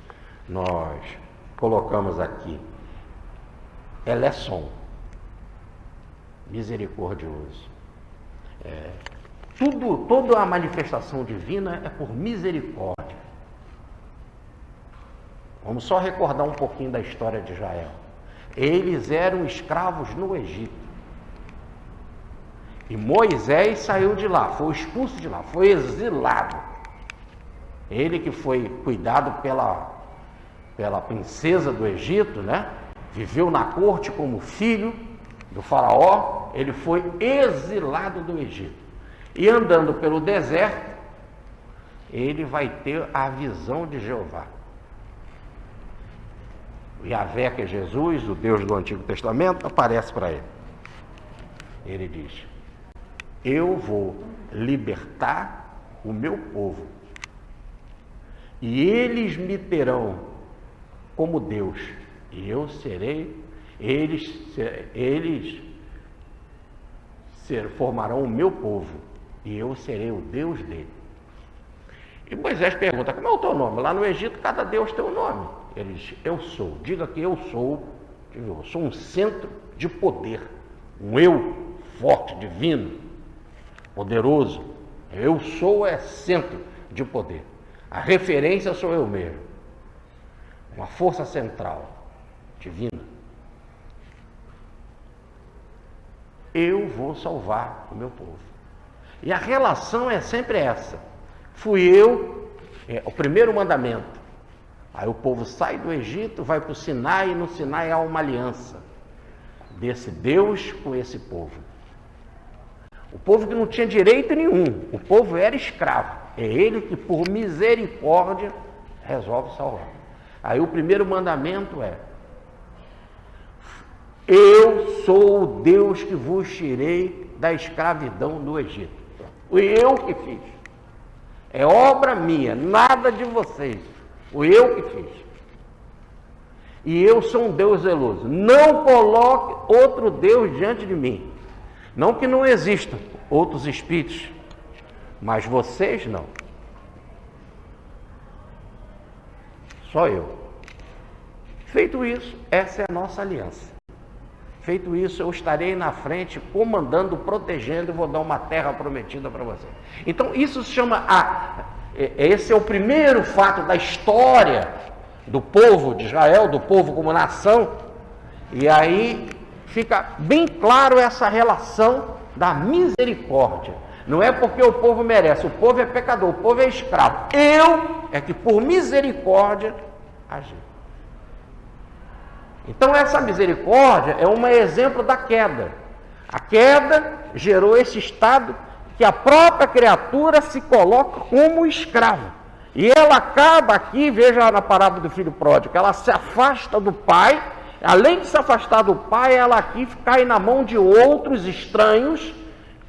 Nós colocamos aqui, Eleson, misericordioso. Toda a manifestação divina é por misericórdia. Vamos só recordar um pouquinho da história de Israel. Eles eram escravos no Egito. E Moisés saiu de lá, foi expulso de lá, foi exilado. Ele que foi cuidado pela princesa do Egito, né? Viveu na corte como filho do faraó, ele foi exilado do Egito. E andando pelo deserto, ele vai ter a visão de Jeová. Yahvé, que é Jesus, o Deus do Antigo Testamento, aparece para ele. Ele diz, eu vou libertar o meu povo, e eles me terão como Deus, e eu serei, formarão o meu povo, e eu serei o Deus dele. E Moisés pergunta, como é o teu nome? Lá no Egito, cada Deus tem um nome. Ele diz, eu sou, diga que eu sou um centro de poder, um eu forte, divino, poderoso. Eu sou é centro de poder. A referência sou eu mesmo. Uma força central, divina. Eu vou salvar o meu povo. E a relação é sempre essa. Fui eu, o primeiro mandamento. Aí o povo sai do Egito, vai para o Sinai, e no Sinai há uma aliança desse Deus com esse povo. O povo que não tinha direito nenhum, o povo era escravo. É ele que, por misericórdia, resolve salvar. Aí o primeiro mandamento é, eu sou o Deus que vos tirei da escravidão do Egito. Fui eu que fiz. É obra minha, nada de vocês. Fui eu que fiz. E eu sou um Deus zeloso. Não coloque outro Deus diante de mim. Não que não existam outros espíritos, mas vocês não. Só eu. Feito isso, essa é a nossa aliança. Feito isso, eu estarei na frente, comandando, protegendo, e vou dar uma terra prometida para você. Então, isso se chama esse é o primeiro fato da história do povo de Israel, do povo como nação. E aí, fica bem claro essa relação da misericórdia. Não é porque o povo merece, o povo é pecador, o povo é escravo. Eu é que por misericórdia agi. Então essa misericórdia é um exemplo da queda. A queda gerou esse estado que a própria criatura se coloca como escravo. E ela acaba aqui, veja na parábola do filho pródigo, ela se afasta do pai, além de se afastar do pai, ela aqui cai na mão de outros estranhos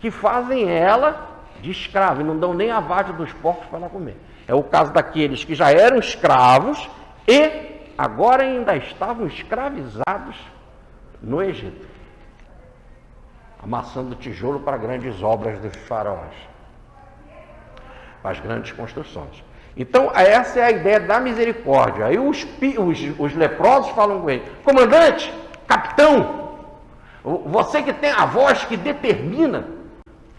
que fazem ela de escrava e não dão nem a vagem dos porcos para ela comer. É o caso daqueles que já eram escravos e agora ainda estavam escravizados no Egito, amassando tijolo para grandes obras dos faraós, para as grandes construções. Então, essa é a ideia da misericórdia. Aí os leprosos falam com ele: comandante, capitão, você que tem a voz que determina,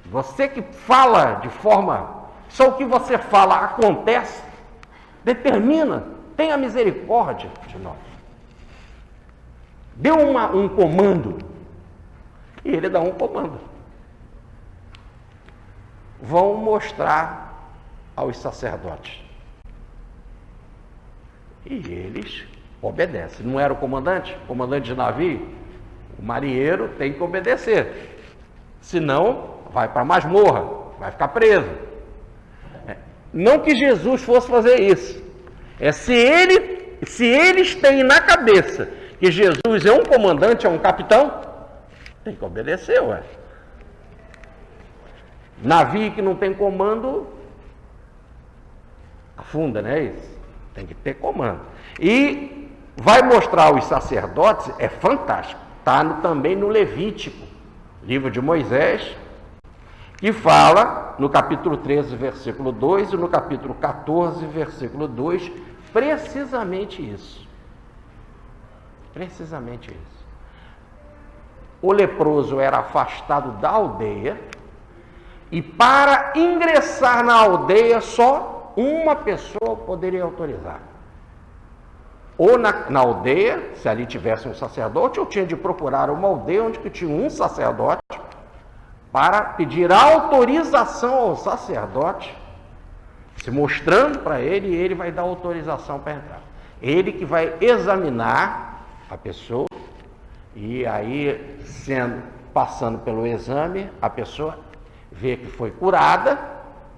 você que fala de forma, só o que você fala acontece, determina, tenha misericórdia de nós. Dê um comando. E ele dá um comando. Vão mostrar aos sacerdotes. E eles obedecem. Não era o comandante de navio? O marinheiro tem que obedecer. Senão, vai para a masmorra, vai ficar preso. Não que Jesus fosse fazer isso. Se eles têm na cabeça que Jesus é um comandante, é um capitão, tem que obedecer, ué. Navio que não tem comando, afunda, não é isso? Tem que ter comando. E vai mostrar aos sacerdotes, é fantástico. Está também no Levítico, livro de Moisés, que fala no capítulo 13, versículo 2 e no capítulo 14, versículo 2, precisamente isso. Precisamente isso. O leproso era afastado da aldeia e para ingressar na aldeia só uma pessoa poderia autorizar. Ou na aldeia, se ali tivesse um sacerdote, ou tinha de procurar uma aldeia onde que tinha um sacerdote para pedir autorização ao sacerdote, se mostrando para ele, e ele vai dar autorização para entrar. Ele que vai examinar a pessoa, e aí, passando pelo exame, a pessoa vê que foi curada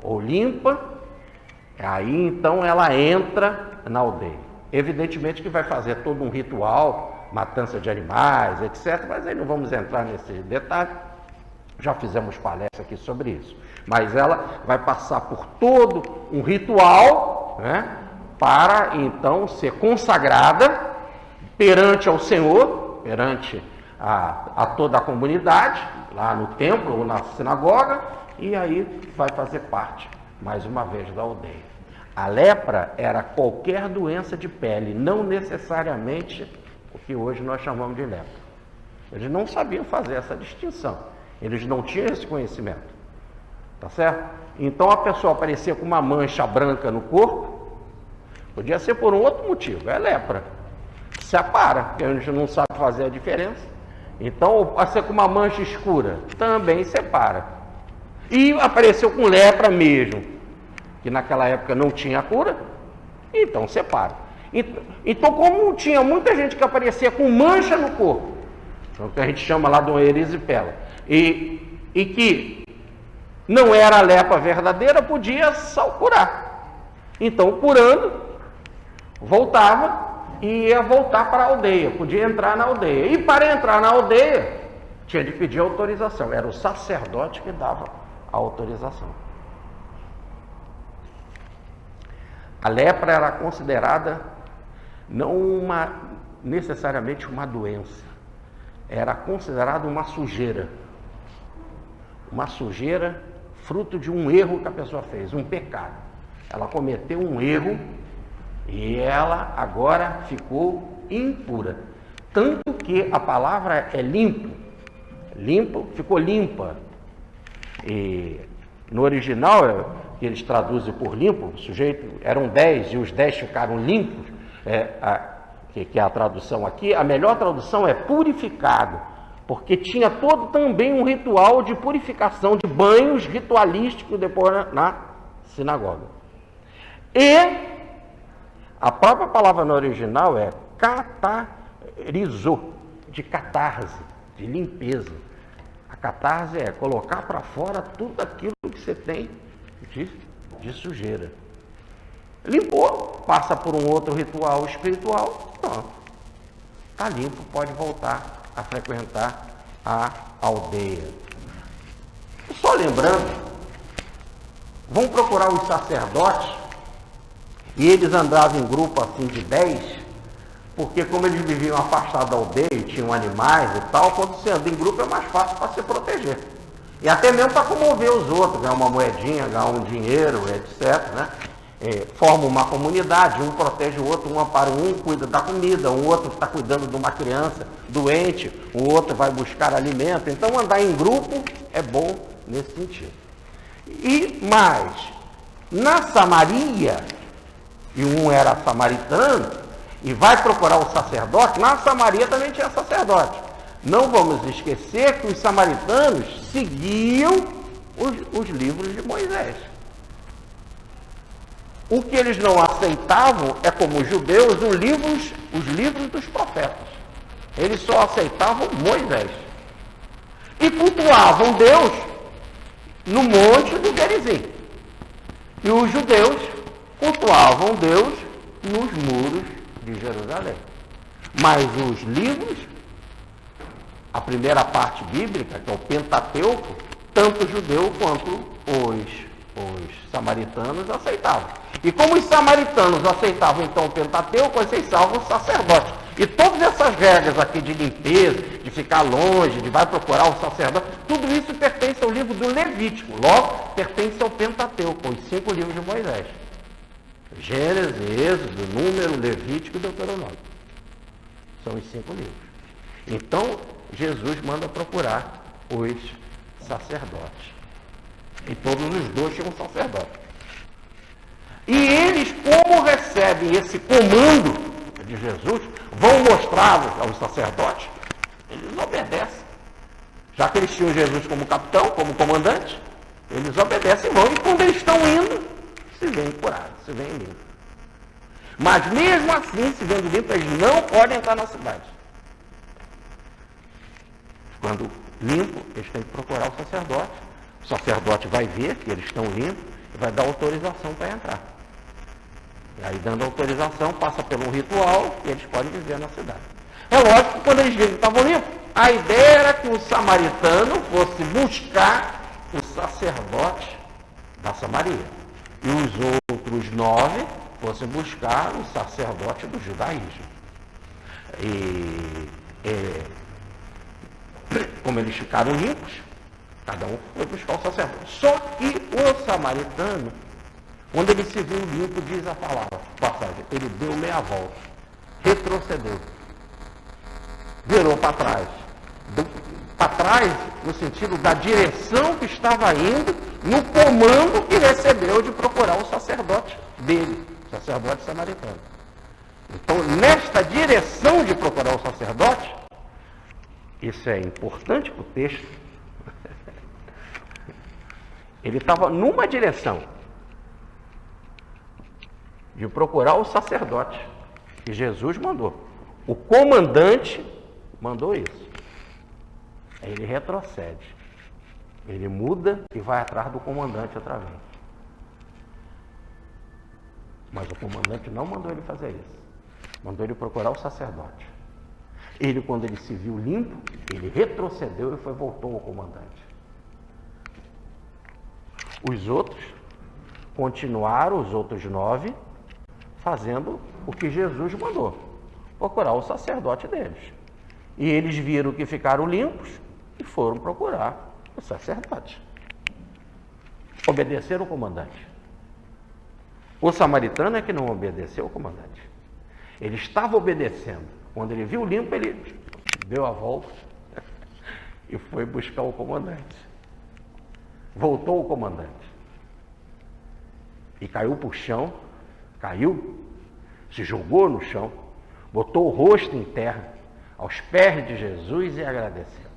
ou limpa, aí então ela entra na aldeia. Evidentemente que vai fazer todo um ritual, matança de animais, etc., mas aí não vamos entrar nesse detalhe. Já fizemos palestra aqui sobre isso. Mas ela vai passar por todo um ritual, né, para então ser consagrada perante ao Senhor, perante a toda a comunidade, lá no templo ou na sinagoga, e aí vai fazer parte, mais uma vez, da aldeia. A lepra era qualquer doença de pele, não necessariamente o que hoje nós chamamos de lepra. Eles não sabiam fazer essa distinção. Eles não tinham esse conhecimento. Tá certo? Então a pessoa aparecia com uma mancha branca no corpo, podia ser por um outro motivo, é lepra. Separa, porque a gente não sabe fazer a diferença. Então, aparecer com uma mancha escura, também separa. E apareceu com lepra mesmo, que naquela época não tinha cura, então separa. Então, como tinha muita gente que aparecia com mancha no corpo, o que a gente chama lá de uma erisipela, e que não era a lepra verdadeira, podia só curar. Então, curando, voltava e ia voltar para a aldeia, podia entrar na aldeia. E para entrar na aldeia, tinha de pedir autorização. Era o sacerdote que dava a autorização. A lepra era considerada não necessariamente uma doença, era considerada uma sujeira. Uma sujeira fruto de um erro que a pessoa fez, um pecado. Ela cometeu um erro e ela agora ficou impura. Tanto que a palavra é limpo. Limpo, ficou limpa. E no original, que eles traduzem por limpo, o sujeito, eram 10 e os 10 ficaram limpos, que é a tradução aqui. A melhor tradução é purificado. porque tinha todo também um ritual de purificação, de banhos ritualísticos depois na sinagoga. E a própria palavra no original é catarizou, de catarse, de limpeza. A catarse é colocar para fora tudo aquilo que você tem de sujeira. Limpou, passa por um outro ritual espiritual, pronto. Está limpo, pode voltar a frequentar a aldeia. Só lembrando, vão procurar os sacerdotes, e eles andavam em grupo assim de 10, porque como eles viviam afastados da aldeia, tinham animais e tal, quando você anda em grupo é mais fácil para se proteger. E até mesmo para comover os outros, ganhar uma moedinha, ganhar um dinheiro, etc. Né? Forma uma comunidade, um protege o outro, um ampara um, cuida da comida, o outro está cuidando de uma criança doente, o outro vai buscar alimento. Então andar em grupo é bom nesse sentido. E mais, na Samaria, e um era samaritano, e vai procurar o sacerdote, na Samaria também tinha sacerdote. Não vamos esquecer que os samaritanos seguiam os livros de Moisés. O que eles não aceitavam é, como os judeus, os livros dos profetas. Eles só aceitavam Moisés. E cultuavam Deus no monte do Gerizim. E os judeus cultuavam Deus nos muros de Jerusalém. Mas os livros, a primeira parte bíblica, que é o Pentateuco, tanto o judeu quanto os samaritanos aceitavam. E como os samaritanos aceitavam então o Pentateuco, aceitavam o sacerdote. E todas essas regras aqui de limpeza, de ficar longe, de vai procurar o sacerdote, tudo isso pertence ao livro do Levítico, logo pertence ao Pentateuco, os 5 livros de Moisés. Gênesis, Êxodo, Número, Levítico e Deuteronômio. São os 5 livros. Então, Jesus manda procurar os sacerdotes. E todos os dois tinham um sacerdote. E eles, como recebem esse comando de Jesus, vão mostrar aos sacerdotes, eles obedecem. Já que eles tinham Jesus como capitão, como comandante, eles obedecem e vão. E quando eles estão indo, se veem curados, se veem limpos. Mas mesmo assim, se vendo limpos, eles não podem entrar na cidade. Quando limpo, eles têm que procurar o sacerdote. O sacerdote vai ver que eles estão limpos e vai dar autorização para entrar. E aí, dando autorização, passa por um ritual e eles podem viver na cidade. É lógico que quando eles viram que estavam limpos, a ideia era que o samaritano fosse buscar o sacerdote da Samaria. E os outros 9 fossem buscar o sacerdote do judaísmo. Como eles ficaram limpos, cada um foi buscar o sacerdote. Só que o samaritano, quando ele se viu limpo, diz a palavra, passagem, ele deu meia volta, retrocedeu, virou para trás. Para trás, no sentido da direção que estava indo, no comando que recebeu de procurar o sacerdote dele, o sacerdote samaritano. Então, nesta direção de procurar o sacerdote, isso é importante para o texto, ele estava numa direção de procurar o sacerdote que Jesus mandou. O comandante mandou isso. Aí ele retrocede. Ele muda e vai atrás do comandante outra vez. Mas o comandante não mandou ele fazer isso. Mandou ele procurar o sacerdote. Ele, quando ele se viu limpo, ele retrocedeu e voltou ao comandante. Os outros continuaram, os outros 9, fazendo o que Jesus mandou, procurar o sacerdote deles. E eles viram que ficaram limpos e foram procurar o sacerdote. Obedeceram o comandante. O samaritano é que não obedeceu o comandante. Ele estava obedecendo. Quando ele viu limpo, ele deu a volta e foi buscar o comandante. Voltou o comandante. E caiu para o chão, se jogou no chão, botou o rosto em terra, aos pés de Jesus e agradeceu.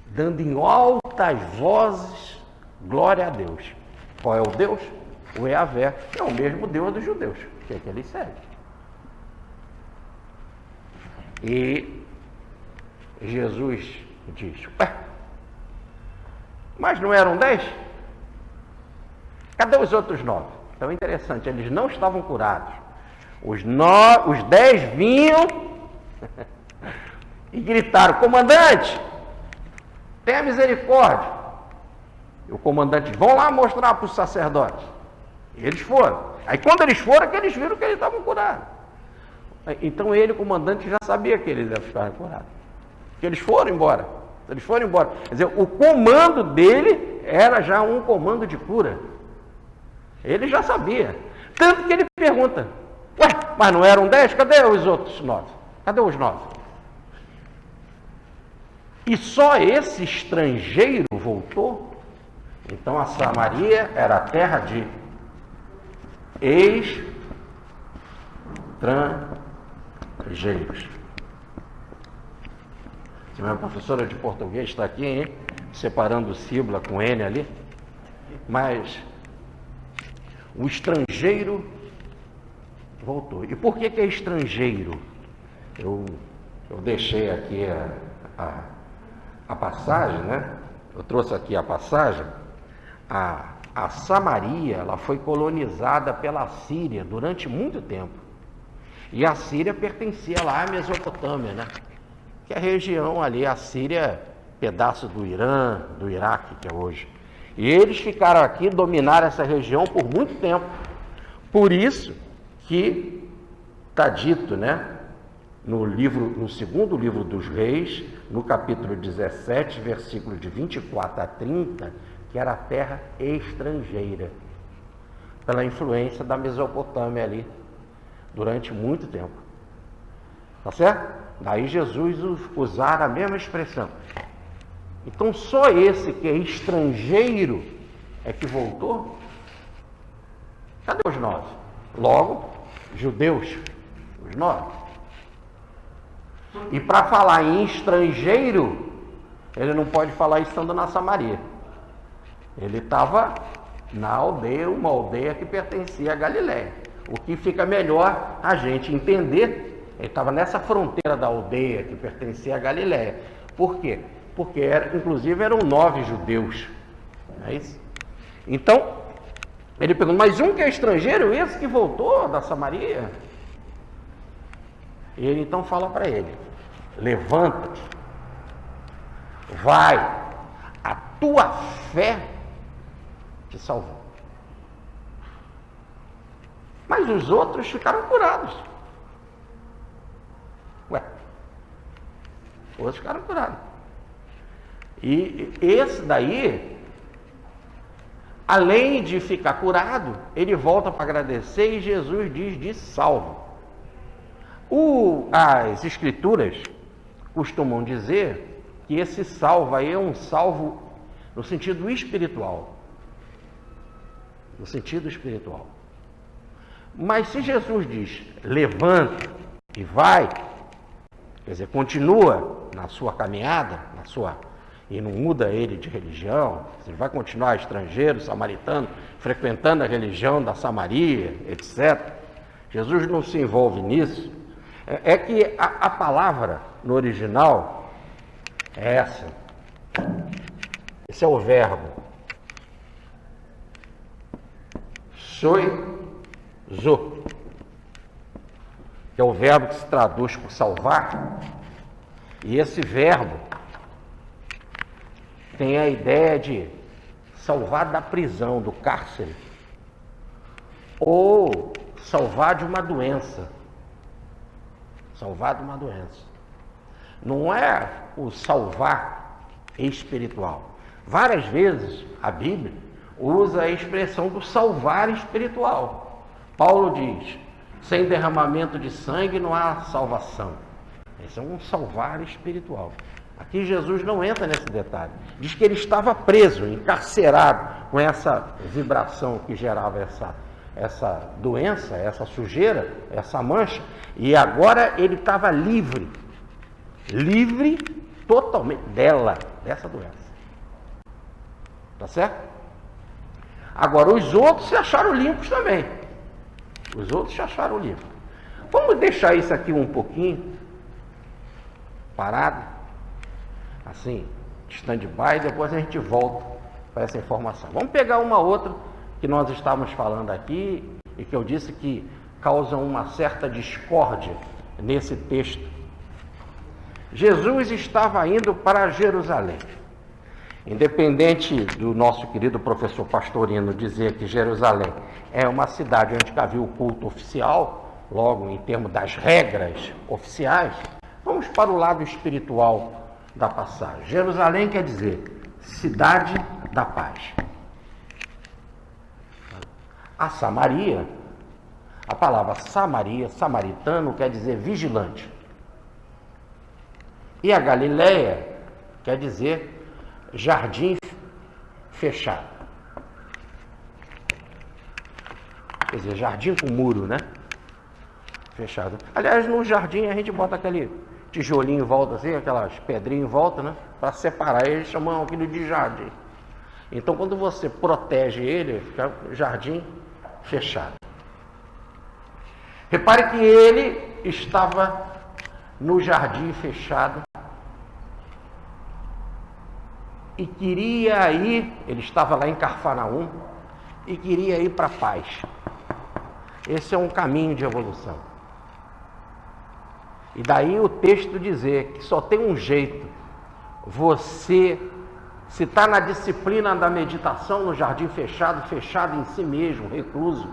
dando em altas vozes glória a Deus. Qual é o Deus? O Yahvé, é o mesmo Deus dos judeus, que é que eles seguem. E Jesus diz: ué, mas não eram 10? Cadê os outros 9? Então é interessante, eles não estavam curados. Os 10 vinham e gritaram: comandante, tenha misericórdia. E o comandante: vão lá mostrar para os sacerdotes. E eles foram. Aí quando eles foram, é que eles viram que eles estavam curados. Então ele, o comandante, já sabia que eles iam ficar curados. Que eles foram embora. Eles foram embora. Quer dizer, o comando dele era já um comando de cura. Ele já sabia. Tanto que ele pergunta: ué, mas não eram 10? Cadê os outros 9? Cadê os 9? E só esse estrangeiro voltou? Então a Samaria era a terra de estrangeiros. Se minha professora de português está aqui, hein? Separando o sílaba com N ali. Mas o estrangeiro voltou. E por que é estrangeiro? Eu deixei aqui a passagem, né? Eu trouxe aqui a passagem. A Samaria, ela foi colonizada pela Síria durante muito tempo. E a Síria pertencia lá à Mesopotâmia, né? Que é a região ali, a Síria, pedaço do Irã, do Iraque, que é hoje. E eles ficaram aqui, dominaram essa região por muito tempo. Por isso que está dito, né? No segundo livro dos Reis, no capítulo 17, versículo de 24 a 30, que era a terra estrangeira, pela influência da Mesopotâmia ali, durante muito tempo. Tá certo? Daí Jesus usar a mesma expressão. Então só esse que é estrangeiro é que voltou? Cadê os 9? Logo, judeus, os 9. E para falar em estrangeiro, ele não pode falar estando na Samaria. Ele estava na aldeia, uma aldeia que pertencia a Galiléia. O que fica melhor a gente entender, ele estava nessa fronteira da aldeia que pertencia a Galiléia. Por quê? Porque inclusive eram 9 judeus. Não é isso? Então, ele pergunta: mas um que é estrangeiro, esse que voltou da Samaria? E ele então fala para ele: levanta-te, vai, a tua fé te salvou. Mas os outros ficaram curados. Ué, os outros ficaram curados. E esse daí, além de ficar curado, ele volta para agradecer e Jesus diz de salvo. As escrituras costumam dizer que esse salvo aí é um salvo no sentido espiritual. No sentido espiritual. Mas se Jesus diz levanta e vai, quer dizer, continua na sua caminhada, e não muda ele de religião, ele vai continuar estrangeiro, samaritano, frequentando a religião da Samaria, etc. Jesus não se envolve nisso. É que a palavra no original é essa. Esse é o verbo. Soizo, que é o verbo que se traduz por salvar. E esse verbo tem a ideia de salvar da prisão, do cárcere, ou salvar de uma doença. Salvar de uma doença. Não é o salvar espiritual. Várias vezes a Bíblia usa a expressão do salvar espiritual. Paulo diz: sem derramamento de sangue não há salvação. Esse é um salvar espiritual. Aqui Jesus não entra nesse detalhe. Diz que ele estava preso, encarcerado, com essa vibração que gerava essa doença, essa sujeira, essa mancha, e agora ele estava livre totalmente dessa doença. Tá certo? Agora, os outros se acharam limpos também. Os outros se acharam limpos. Vamos deixar isso aqui um pouquinho parado, assim, stand-by, depois a gente volta para essa informação. Vamos pegar uma outra que nós estávamos falando aqui e que eu disse que causa uma certa discórdia nesse texto. Jesus estava indo para Jerusalém. Independente do nosso querido professor Pastorino dizer que Jerusalém é uma cidade onde havia o culto oficial, logo em termos das regras oficiais, vamos para o lado espiritual da passagem. Jerusalém quer dizer cidade da paz. A Samaria, a palavra Samaria, samaritano, quer dizer vigilante. E a Galileia quer dizer jardim fechado. Quer dizer, jardim com muro, né? Fechado. Aliás, no jardim a gente bota aquele tijolinho em volta, assim, aquelas pedrinhas em volta, né? Para separar. Eles chamam aquilo de jardim. Então, quando você protege ele, fica jardim fechado. Repare que ele estava no jardim fechado e queria ir, ele estava lá em Cafarnaum e queria ir para a paz. Esse é um caminho de evolução. E daí o texto dizer que só tem um jeito, você, se está na disciplina da meditação no jardim fechado, fechado em si mesmo, recluso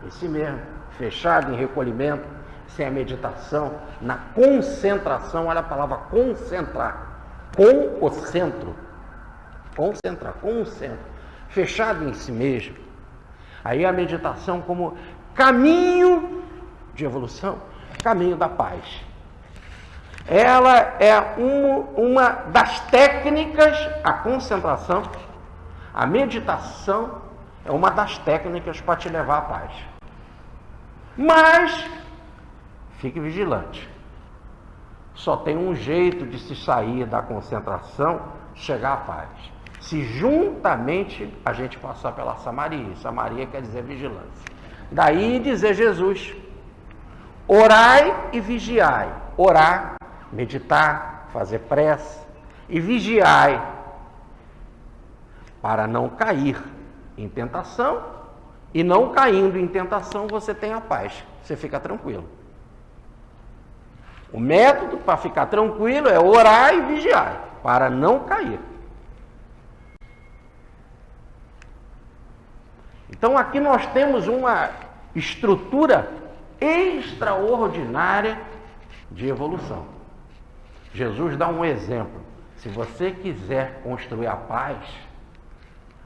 em si mesmo, fechado em recolhimento, sem a meditação, na concentração, olha a palavra concentrar, com o centro, concentrar, com o centro, fechado em si mesmo. Aí a meditação como caminho de evolução, caminho da paz. Ela é uma das técnicas, a concentração, a meditação é uma das técnicas para te levar à paz. Mas fique vigilante. Só tem um jeito de se sair da concentração, chegar à paz. Se juntamente a gente passar pela Samaria. Samaria quer dizer vigilância. Daí dizer Jesus, orai e vigiai. Orar, meditar, fazer prece e vigiai para não cair em tentação, e não caindo em tentação você tem a paz, você fica tranquilo. O método para ficar tranquilo é orar e vigiar, para não cair. Então aqui nós temos uma estrutura extraordinária de evolução. Jesus dá um exemplo. Se você quiser construir a paz,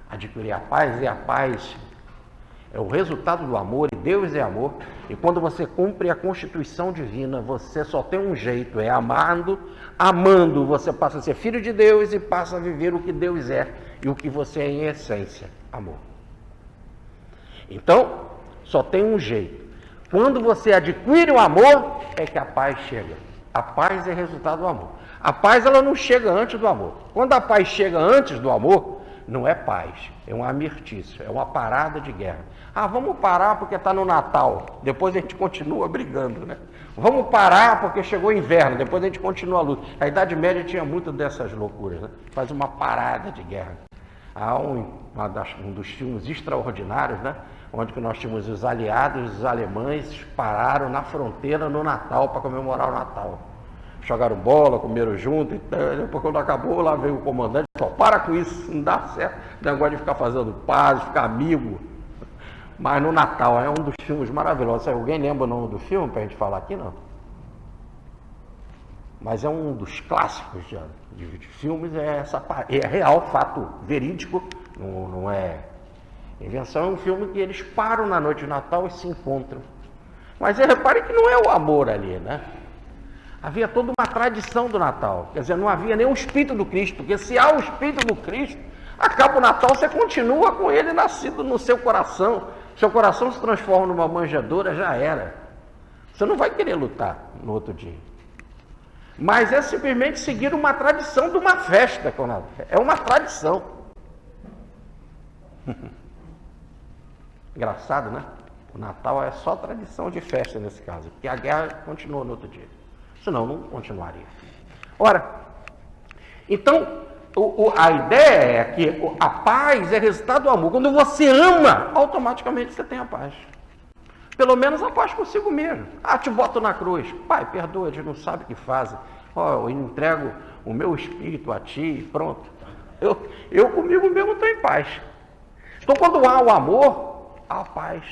adquirir a paz, e a paz é o resultado do amor, e Deus é amor, e quando você cumpre a constituição divina, você só tem um jeito, é amando, amando você passa a ser filho de Deus e passa a viver o que Deus é, e o que você é em essência, amor. Então, só tem um jeito. Quando você adquire o amor, é que a paz chega. A paz é resultado do amor. A paz, ela não chega antes do amor. Quando a paz chega antes do amor, não é paz, é um amirtício, é uma parada de guerra. Ah, vamos parar porque está no Natal, depois a gente continua brigando, né? Vamos parar porque chegou o inverno, depois a gente continua a luta. A Idade Média tinha muito dessas loucuras, né? Faz uma parada de guerra. Há um dos filmes extraordinários, né? Onde que nós tínhamos os aliados, os alemães, pararam na fronteira no Natal para comemorar o Natal. Jogaram bola, comeram junto, e depois quando acabou, lá veio o comandante, só para com isso, não dá certo, negócio de ficar fazendo paz, ficar amigo. Mas no Natal é um dos filmes maravilhosos. Alguém lembra o nome do filme para a gente falar aqui? Não. Mas é um dos clássicos de filmes, é real, fato verídico, não é invenção. É um filme que eles param na noite de Natal e se encontram. Mas repare que não é o amor ali, né? Havia toda uma tradição do Natal, quer dizer, não havia nem o Espírito do Cristo, porque se há o Espírito do Cristo, acaba o Natal, você continua com ele nascido no seu coração se transforma numa manjedoura, já era. Você não vai querer lutar no outro dia. Mas é simplesmente seguir uma tradição de uma festa. É uma tradição. Engraçado, né? O Natal é só tradição de festa nesse caso, porque a guerra continuou no outro dia. Senão não continuaria. Ora, então, a ideia é que a paz é resultado do amor. Quando você ama, automaticamente você tem a paz. Pelo menos a paz consigo mesmo. Te boto na cruz. Pai, perdoa, eles não sabem o que fazem. Eu entrego o meu espírito a ti e pronto. Eu comigo mesmo estou em paz. Então, quando há o amor, a paz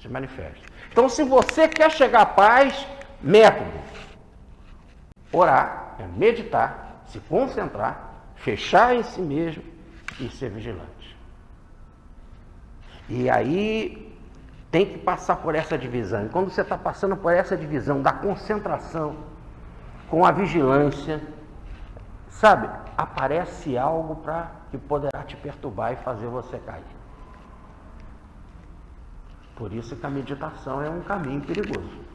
se manifesta. Então, se você quer chegar à paz, método. Orar, meditar, se concentrar, fechar em si mesmo e ser vigilante. E aí tem que passar por essa divisão. E quando você está passando por essa divisão da concentração com a vigilância, sabe, aparece algo que poderá te perturbar e fazer você cair. Por isso que a meditação é um caminho perigoso.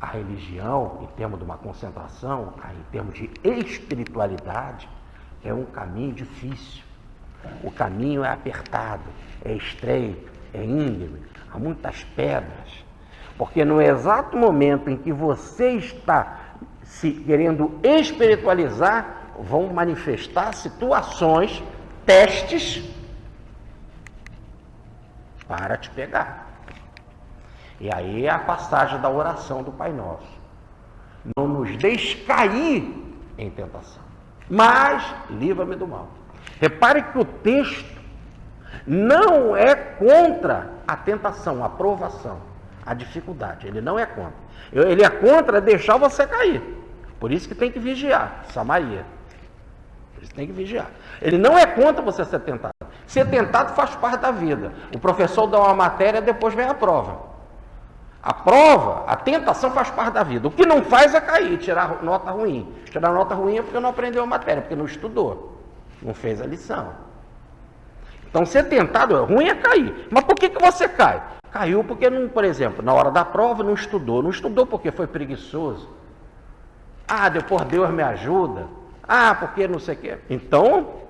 A religião, em termos de uma concentração, em termos de espiritualidade, é um caminho difícil. O caminho é apertado, é estreito, é íngreme, há muitas pedras. Porque no exato momento em que você está se querendo espiritualizar, vão manifestar situações, testes, para te pegar. E aí é a passagem da oração do Pai Nosso. Não nos deixe cair em tentação, mas livra-me do mal. Repare que o texto não é contra a tentação, a provação, a dificuldade. Ele não é contra. Ele é contra deixar você cair. Por isso que tem que vigiar, Samaria. Por isso tem que vigiar. Ele não é contra você ser tentado. Ser tentado faz parte da vida. O professor dá uma matéria, depois vem a prova. A prova, a tentação faz parte da vida. O que não faz é cair, tirar nota ruim. Tirar nota ruim é porque não aprendeu a matéria, porque não estudou, não fez a lição. Então, ser tentado, ruim é cair. Mas por que você cai? Caiu porque, por exemplo, na hora da prova não estudou. Não estudou porque foi preguiçoso. Depois Deus me ajuda. Porque não sei o quê. Então,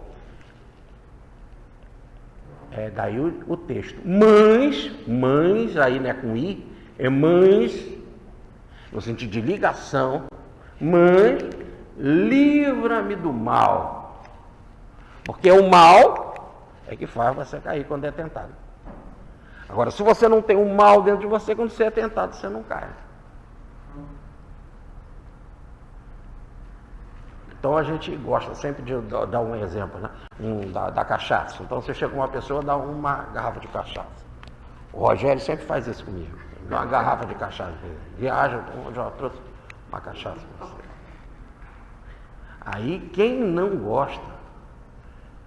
daí o texto. Mães, aí não é com I, é mães, no sentido de ligação. Mãe, livra-me do mal. Porque o mal é que faz você cair quando é tentado. Agora, se você não tem um mal dentro de você, quando você é tentado, você não cai. Então a gente gosta sempre de dar um exemplo, né? Da cachaça. Então você chega com uma pessoa, dá uma garrafa de cachaça. O Rogério sempre faz isso comigo. Dá uma garrafa de cachaça. Viaja, já trouxe uma cachaça para você. Aí quem não gosta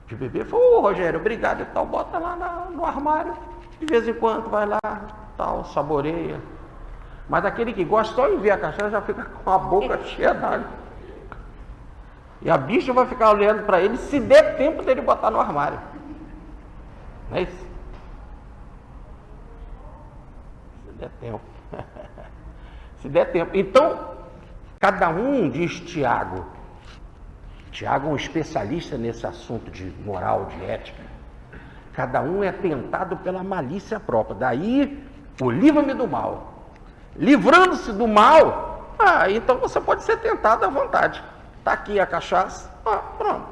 de beber, falou, Rogério, obrigado e tal, bota lá no armário, de vez em quando vai lá, tal, saboreia. Mas aquele que gosta, só em ver a cachaça, já fica com a boca cheia d'água. E a bicha vai ficar olhando para ele, se der tempo dele botar no armário. Não é isso? Se der tempo. Se der tempo. Então, cada um, diz Tiago. Tiago é um especialista nesse assunto de moral, de ética. Cada um é tentado pela malícia própria. Daí, o livra-me do mal. Livrando-se do mal, então você pode ser tentado à vontade. Está aqui a cachaça, pronto.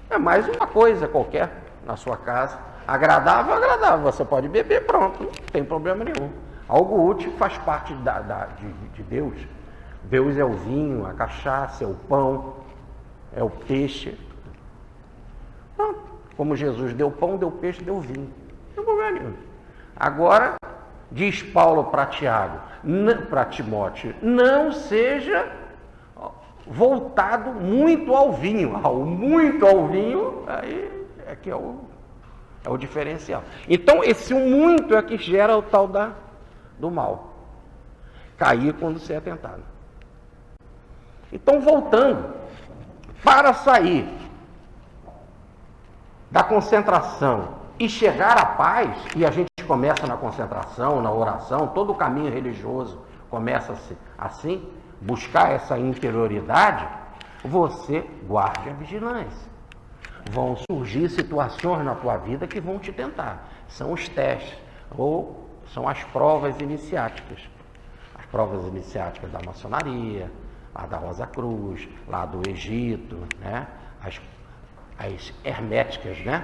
É mais uma coisa qualquer na sua casa. Agradável, você pode beber, pronto, não tem problema nenhum. Algo útil faz parte de Deus. Deus é o vinho, a cachaça, é o pão, é o peixe. Pronto. Como Jesus deu pão, deu peixe, deu vinho. Não tem problema nenhum. Agora, diz Paulo para Tiago, para Timóteo, não seja voltado muito ao vinho. O muito ao vinho, aí é que é o diferencial. Então, esse muito é que gera o tal do mal. Cair quando você é tentado. Então, voltando, para sair da concentração e chegar à paz, e a gente começa na concentração, na oração, todo o caminho religioso começa assim, buscar essa interioridade, você guarde a vigilância. Vão surgir situações na tua vida que vão te tentar. São os testes, ou são as provas iniciáticas. As provas iniciáticas da maçonaria, lá da Rosa Cruz, lá do Egito, né? As herméticas, né?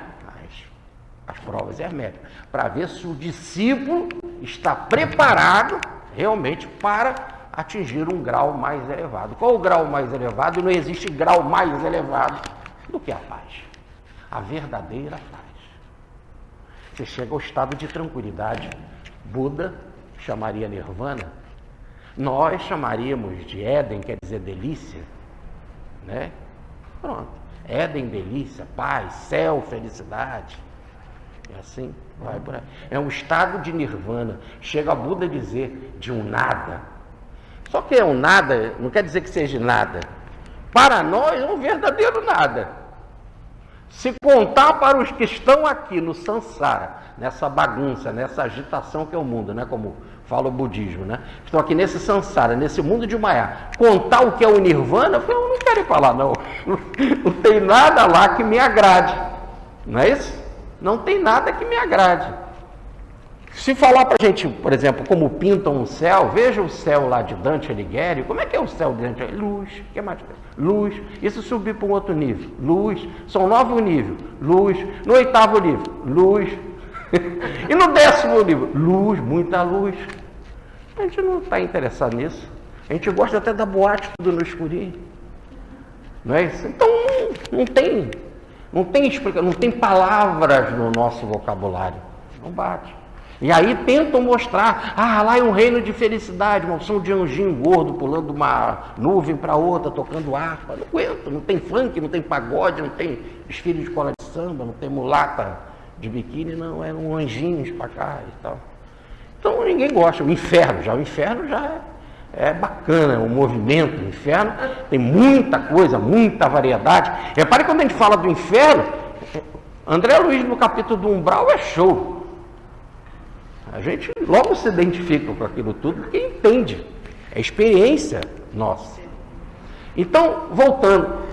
As provas herméticas, para ver se o discípulo está preparado realmente para atingir um grau mais elevado. Qual o grau mais elevado? Não existe grau mais elevado do que a paz. A verdadeira paz. Você chega ao estado de tranquilidade. Buda chamaria nirvana. Nós chamaríamos de Éden, quer dizer delícia, né? Pronto. Éden, delícia, paz, céu, felicidade. E assim vai por aí. É um estado de nirvana. Chega a Buda a dizer de um nada. Só que é um nada, não quer dizer que seja nada. Para nós é um verdadeiro nada. Se contar para os que estão aqui no samsara, nessa bagunça, nessa agitação que é o mundo, né? Como fala o budismo, né? Estão aqui nesse samsara, nesse mundo de Maya. Contar o que é o nirvana, eu não quero ir para lá, não. Não tem nada lá que me agrade. Não é isso? Não tem nada que me agrade. Se falar para a gente, por exemplo, como pintam um céu, veja o céu lá de Dante Alighieri, como é que é o céu de Dante Alighieri? Luz, o que mais? Luz, isso subir para um outro nível, luz, são 9 níveis, luz, no 8º nível, luz, e no 10º nível, luz, muita luz. A gente não está interessado nisso, a gente gosta até da boate tudo no escurinho, não é isso? Então não tem explicação, não tem palavras no nosso vocabulário, não bate. E aí tentam mostrar, lá é um reino de felicidade, uma opção de anjinho gordo pulando uma nuvem para outra, tocando harpa. Não aguento, não tem funk, não tem pagode, não tem desfile de escola de samba, não tem mulata de biquíni, não, é um anjinho para cá e tal. Então ninguém gosta. O inferno já é bacana, o movimento do inferno tem muita coisa, muita variedade. Repare quando a gente fala do inferno, André Luiz no capítulo do umbral é show. A gente logo se identifica com aquilo tudo porque entende, é experiência nossa. Então, voltando,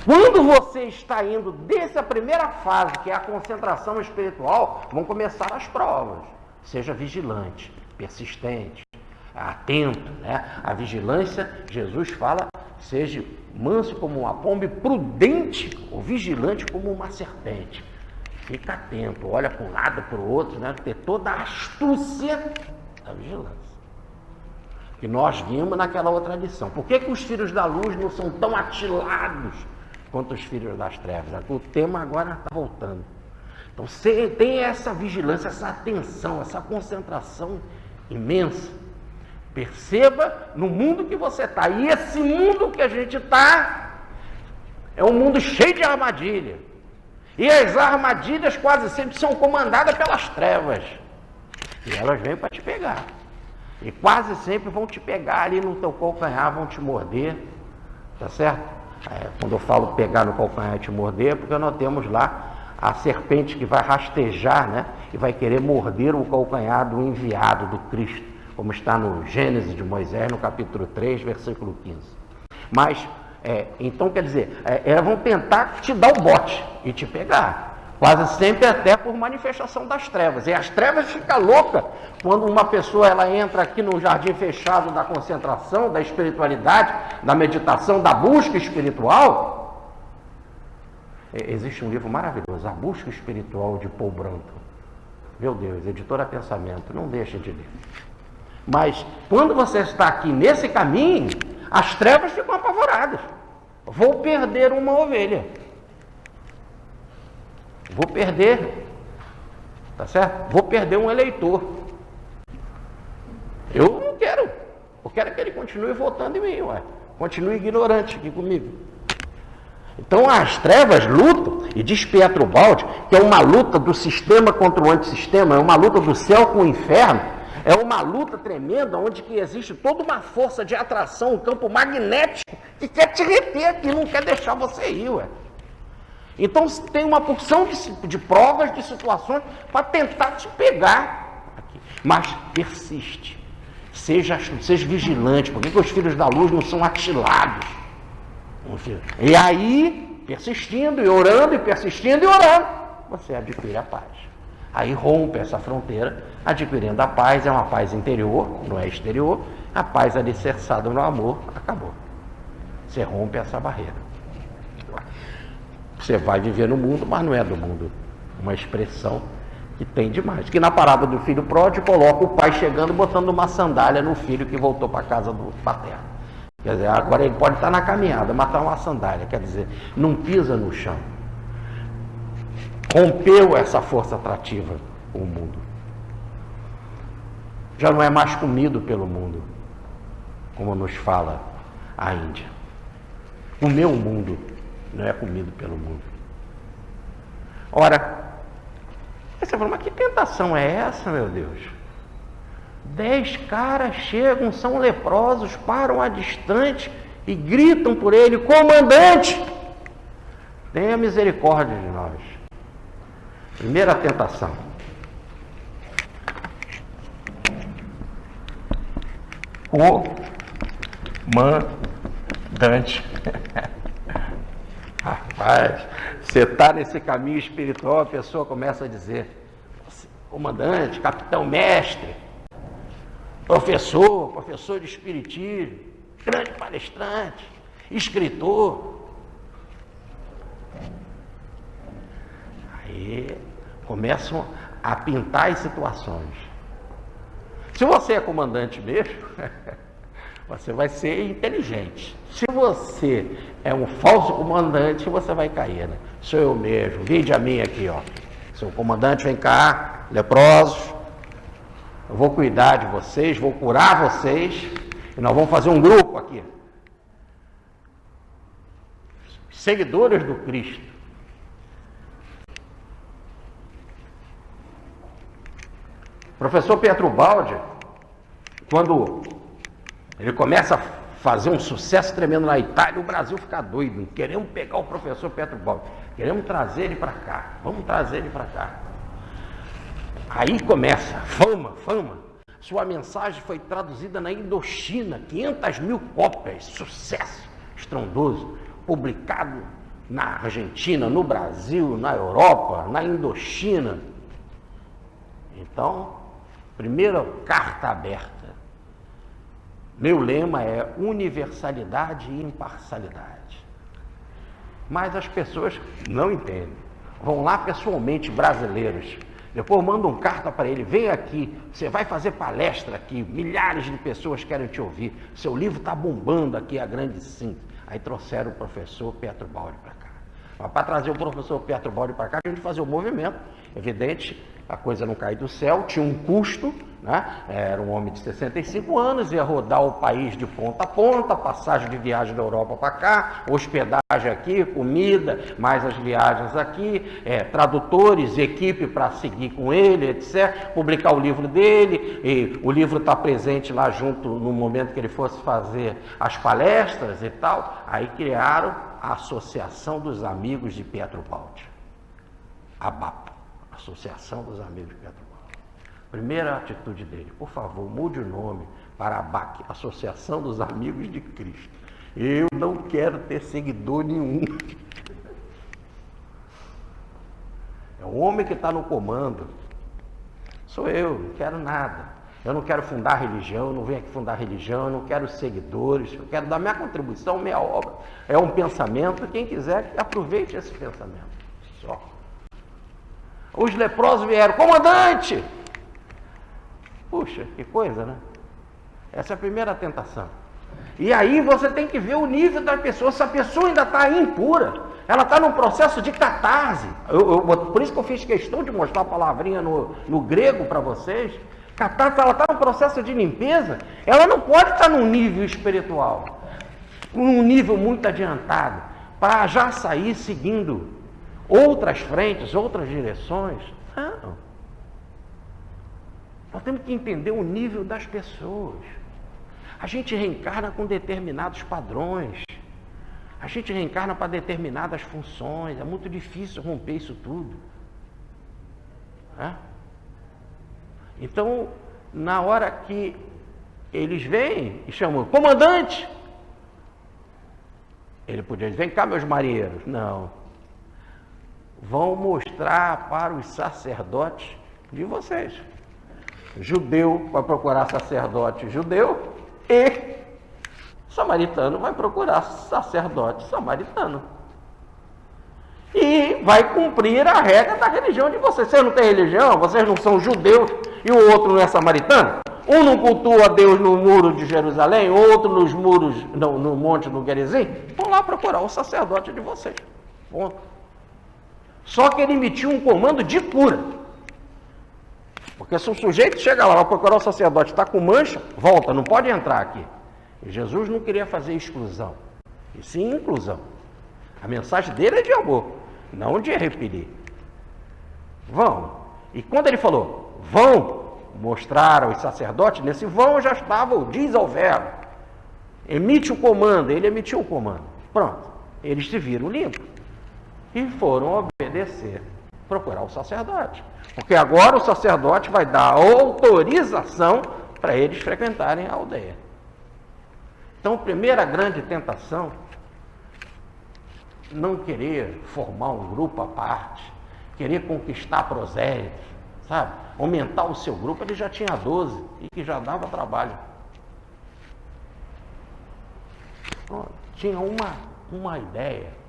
quando você está indo dessa primeira fase, que é a concentração espiritual, vão começar as provas. Seja vigilante, persistente, atento, né? A vigilância, Jesus fala, seja manso como uma pomba e prudente ou vigilante como uma serpente. Fica atento, olha para um lado, para o outro, né? Ter toda a astúcia da vigilância. Que nós vimos naquela outra lição. Por que os filhos da luz não são tão atilados quanto os filhos das trevas? O tema agora está voltando. Então, você tem essa vigilância, essa atenção, essa concentração imensa. Perceba no mundo que você está. E esse mundo que a gente está é um mundo cheio de armadilha. E as armadilhas quase sempre são comandadas pelas trevas. E elas vêm para te pegar. E quase sempre vão te pegar ali no teu calcanhar, vão te morder. Tá certo? Quando eu falo pegar no calcanhar e te morder, é porque nós temos lá a serpente que vai rastejar, né? E vai querer morder o calcanhar do enviado, do Cristo. Como está no Gênesis de Moisés, no capítulo 3, versículo 15. Mas... então, quer dizer, elas vão tentar te dar o bote e te pegar, quase sempre até por manifestação das trevas. E as trevas ficam loucas quando uma pessoa ela entra aqui no jardim fechado da concentração, da espiritualidade, da meditação, da busca espiritual. Existe um livro maravilhoso, A Busca Espiritual, de Paul Brunton. Meu Deus, editora Pensamento, não deixa de ler. Mas quando você está aqui nesse caminho, as trevas ficam apavoradas. Vou perder uma ovelha. Vou perder, tá certo? Vou perder um eleitor. Eu não quero. Eu quero que ele continue votando em mim, ué. Continue ignorante aqui comigo. Então as trevas lutam, e diz Pietro Baldi, que é uma luta do sistema contra o antissistema, é uma luta do céu com o inferno. É uma luta tremenda, onde que existe toda uma força de atração, um campo magnético, que quer te reter aqui, não quer deixar você ir, ué. Então tem uma porção de provas, de situações, para tentar te pegar aqui. Mas persiste. Seja vigilante. Por que os filhos da luz não são atilados? E aí, persistindo e orando, e persistindo e orando, você adquire a paz. Aí rompe essa fronteira, adquirindo a paz. É uma paz interior, não é exterior. A paz alicerçada no amor, acabou. Você rompe essa barreira. Você vai viver no mundo, mas não é do mundo. Uma expressão que tem demais. Que na parábola do filho pródigo, coloca o pai chegando, botando uma sandália no filho que voltou para a casa do paterno. Quer dizer, agora ele pode estar na caminhada, mas está uma sandália. Quer dizer, não pisa no chão. Rompeu essa força atrativa o mundo. Já não é mais comido pelo mundo, como nos fala a Índia. O meu mundo não é comido pelo mundo. Ora, você fala, mas que tentação é essa, meu Deus? 10 caras chegam, são leprosos, param a distante e gritam por ele: comandante, tenha misericórdia de nós. Primeira tentação. Comandante. Rapaz, você está nesse caminho espiritual, a pessoa começa a dizer: comandante, capitão, mestre, professor de espiritismo, grande palestrante, escritor. Aí começam a pintar as situações. Se você é comandante mesmo, você vai ser inteligente. Se você é um falso comandante, você vai cair, né? Sou eu mesmo, vide a mim aqui, ó. Seu comandante, vem cá, leprosos, eu vou cuidar de vocês, vou curar vocês, e nós vamos fazer um grupo aqui. Seguidores do Cristo. Professor Pietro Baldi, quando ele começa a fazer um sucesso tremendo na Itália, o Brasil fica doido. Queremos pegar o professor Pietro Baldi, queremos trazer ele para cá, vamos trazer ele para cá. Aí começa, fama. Sua mensagem foi traduzida na Indochina, 500.000 cópias, sucesso estrondoso, publicado na Argentina, no Brasil, na Europa, na Indochina. Então, primeira carta aberta. Meu lema é universalidade e imparcialidade. Mas as pessoas não entendem. Vão lá pessoalmente, brasileiros. Depois mandam carta para ele: vem aqui, você vai fazer palestra aqui, milhares de pessoas querem te ouvir, seu livro está bombando aqui, a grande síntese. Aí trouxeram o professor Pietro Baldi para cá. Mas para trazer o professor Pietro Baldi para cá, a gente fazer o movimento, evidente, a coisa não cai do céu, tinha um custo, né? Era um homem de 65 anos, ia rodar o país de ponta a ponta, passagem de viagem da Europa para cá, hospedagem aqui, comida, mais as viagens aqui, tradutores, equipe para seguir com ele, etc. Publicar o livro dele, e o livro está presente lá junto no momento que ele fosse fazer as palestras e tal. Aí criaram a Associação dos Amigos de Pietro Baldi, ABAP, Associação dos Amigos de Pietro Baldi. Primeira atitude dele: por favor, mude o nome para ABAC, Associação dos Amigos de Cristo. Eu não quero ter seguidor nenhum. É o homem que está no comando. Sou eu, não quero nada. Eu não quero fundar religião, eu não venho aqui fundar religião, eu não quero seguidores, eu quero dar minha contribuição, minha obra. É um pensamento, quem quiser aproveite esse pensamento. Só. Os leprosos vieram: comandante! Puxa, que coisa, né? Essa é a primeira tentação. E aí você tem que ver o nível da pessoa. Se a pessoa ainda está impura, ela está num processo de catarse. Por isso que eu fiz questão de mostrar a palavrinha no grego para vocês. Catarse, ela está num processo de limpeza. Ela não pode estar num nível espiritual, num nível muito adiantado, para já sair seguindo outras frentes, outras direções. Não. Nós temos que entender o nível das pessoas. A gente reencarna com determinados padrões. A gente reencarna para determinadas funções. É muito difícil romper isso tudo. Então, na hora que eles vêm e chamam, comandante! Ele podia dizer, vem cá, meus marinheiros. Não. Vão mostrar para os sacerdotes de vocês. Judeu vai procurar sacerdote judeu e samaritano vai procurar sacerdote samaritano. E vai cumprir a regra da religião de vocês. Vocês não têm religião, vocês não são judeus e o outro não é samaritano? Um não cultua Deus no muro de Jerusalém, outro nos muros, no monte do Gerizim. Vão lá procurar o sacerdote de vocês. Ponto. Só que ele emitiu um comando de cura. Porque se o sujeito chega lá, vai procurar o sacerdote, está com mancha, volta, não pode entrar aqui. E Jesus não queria fazer exclusão, e sim inclusão. A mensagem dele é de amor, não de repelir. Vão. E quando ele falou, vão mostrar aos sacerdotes, nesse vão já estava o diz ao verbo. Emite o comando, ele emitiu o comando. Pronto. Eles se viram limpos e foram obedecer, procurar o sacerdote. Porque agora o sacerdote vai dar autorização para eles frequentarem a aldeia. Então, a primeira grande tentação, não querer formar um grupo à parte, querer conquistar prosélitos, sabe? Aumentar o seu grupo, ele já tinha 12 e que já dava trabalho. Tinha uma ideia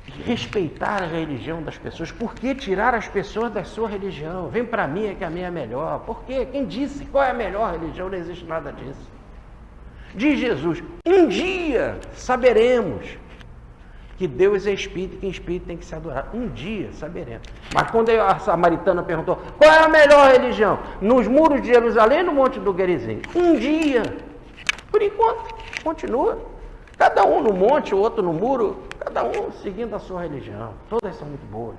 de respeitar a religião das pessoas. Por que tirar as pessoas da sua religião? Vem para mim, é que a minha é melhor. Por quê? Quem disse qual é a melhor religião? Não existe nada disso. Diz Jesus, um dia saberemos que Deus é Espírito e que em Espírito tem que se adorar. Um dia saberemos. Mas quando a samaritana perguntou, qual é a melhor religião? Nos muros de Jerusalém ou no Monte do Gerizim? Um dia. Por enquanto, continua. Cada um no monte, o outro no muro, cada um seguindo a sua religião. Todas são muito boas.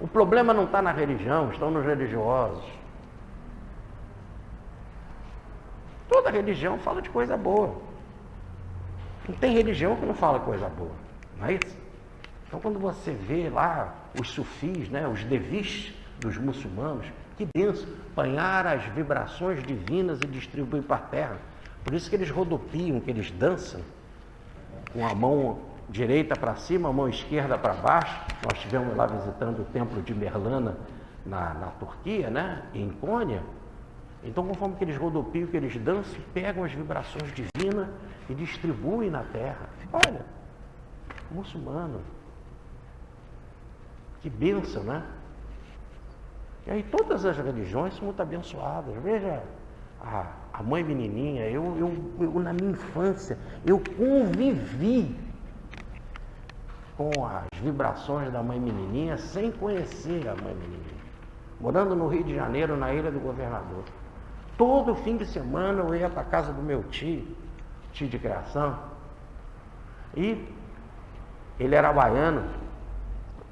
O problema não está na religião, estão nos religiosos. Toda religião fala de coisa boa. Não tem religião que não fala coisa boa, não é isso? Então, quando você vê lá os sufis, né, os devis dos muçulmanos, que benção, apanhar as vibrações divinas e distribuir para a terra. Por isso que eles rodopiam, que eles dançam com a mão direita para cima, a mão esquerda para baixo. Nós estivemos lá visitando o templo de Merlana na Turquia, né, em Cônia. Então, conforme que eles rodopiam, que eles dançam, pegam as vibrações divinas e distribuem na terra. Olha, muçulmano, que bênção, né? E aí todas as religiões são muito abençoadas. Veja a mãe menininha, eu na minha infância, eu convivi com as vibrações da mãe menininha sem conhecer a mãe menininha. Morando no Rio de Janeiro, na Ilha do Governador. Todo fim de semana eu ia para a casa do meu tio de criação, e ele era baiano,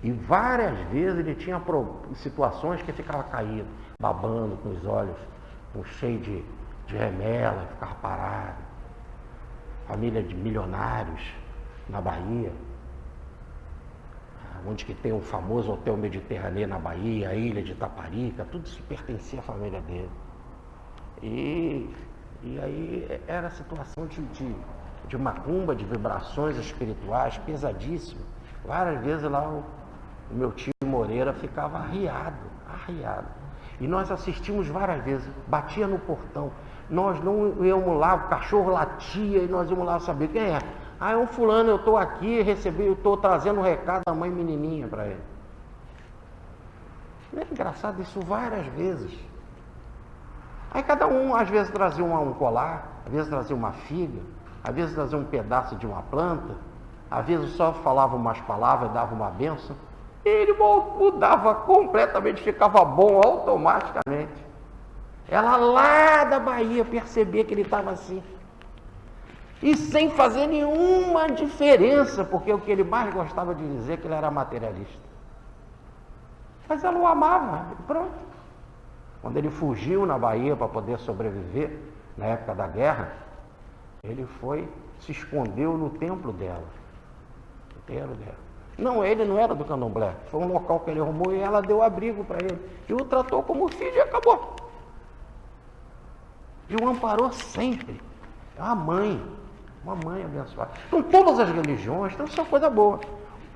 e várias vezes ele tinha situações que ficava caído, babando com os olhos, cheio de remela, ficava parado. Família de milionários na Bahia, onde que tem o famoso Hotel Mediterrâneo na Bahia, a ilha de Itaparica, tudo isso pertencia à família dele. E aí era a situação de macumba, de vibrações espirituais pesadíssimas. Várias vezes lá o meu tio Moreira ficava arriado. E nós assistimos várias vezes, batia no portão. Nós não íamos lá, o cachorro latia e nós íamos lá saber quem é. Ah, é um fulano, eu estou aqui, eu estou trazendo um recado da mãe menininha para ele. É engraçado isso várias vezes. Aí cada um, às vezes, trazia um colar, às vezes trazia uma figa, às vezes trazia um pedaço de uma planta, às vezes só falava umas palavras, dava uma bênção, e ele mudava completamente, ficava bom automaticamente. Ela lá da Bahia percebia que ele estava assim. E sem fazer nenhuma diferença, porque o que ele mais gostava de dizer é que ele era materialista. Mas ela o amava, e pronto. Quando ele fugiu na Bahia para poder sobreviver, na época da guerra, ele se escondeu no templo dela. Não, ele não era do candomblé, foi um local que ele arrumou e ela deu abrigo para ele. E o tratou como filho e acabou. e o amparou sempre. É uma mãe abençoada. Então todas as religiões então, são coisa boa.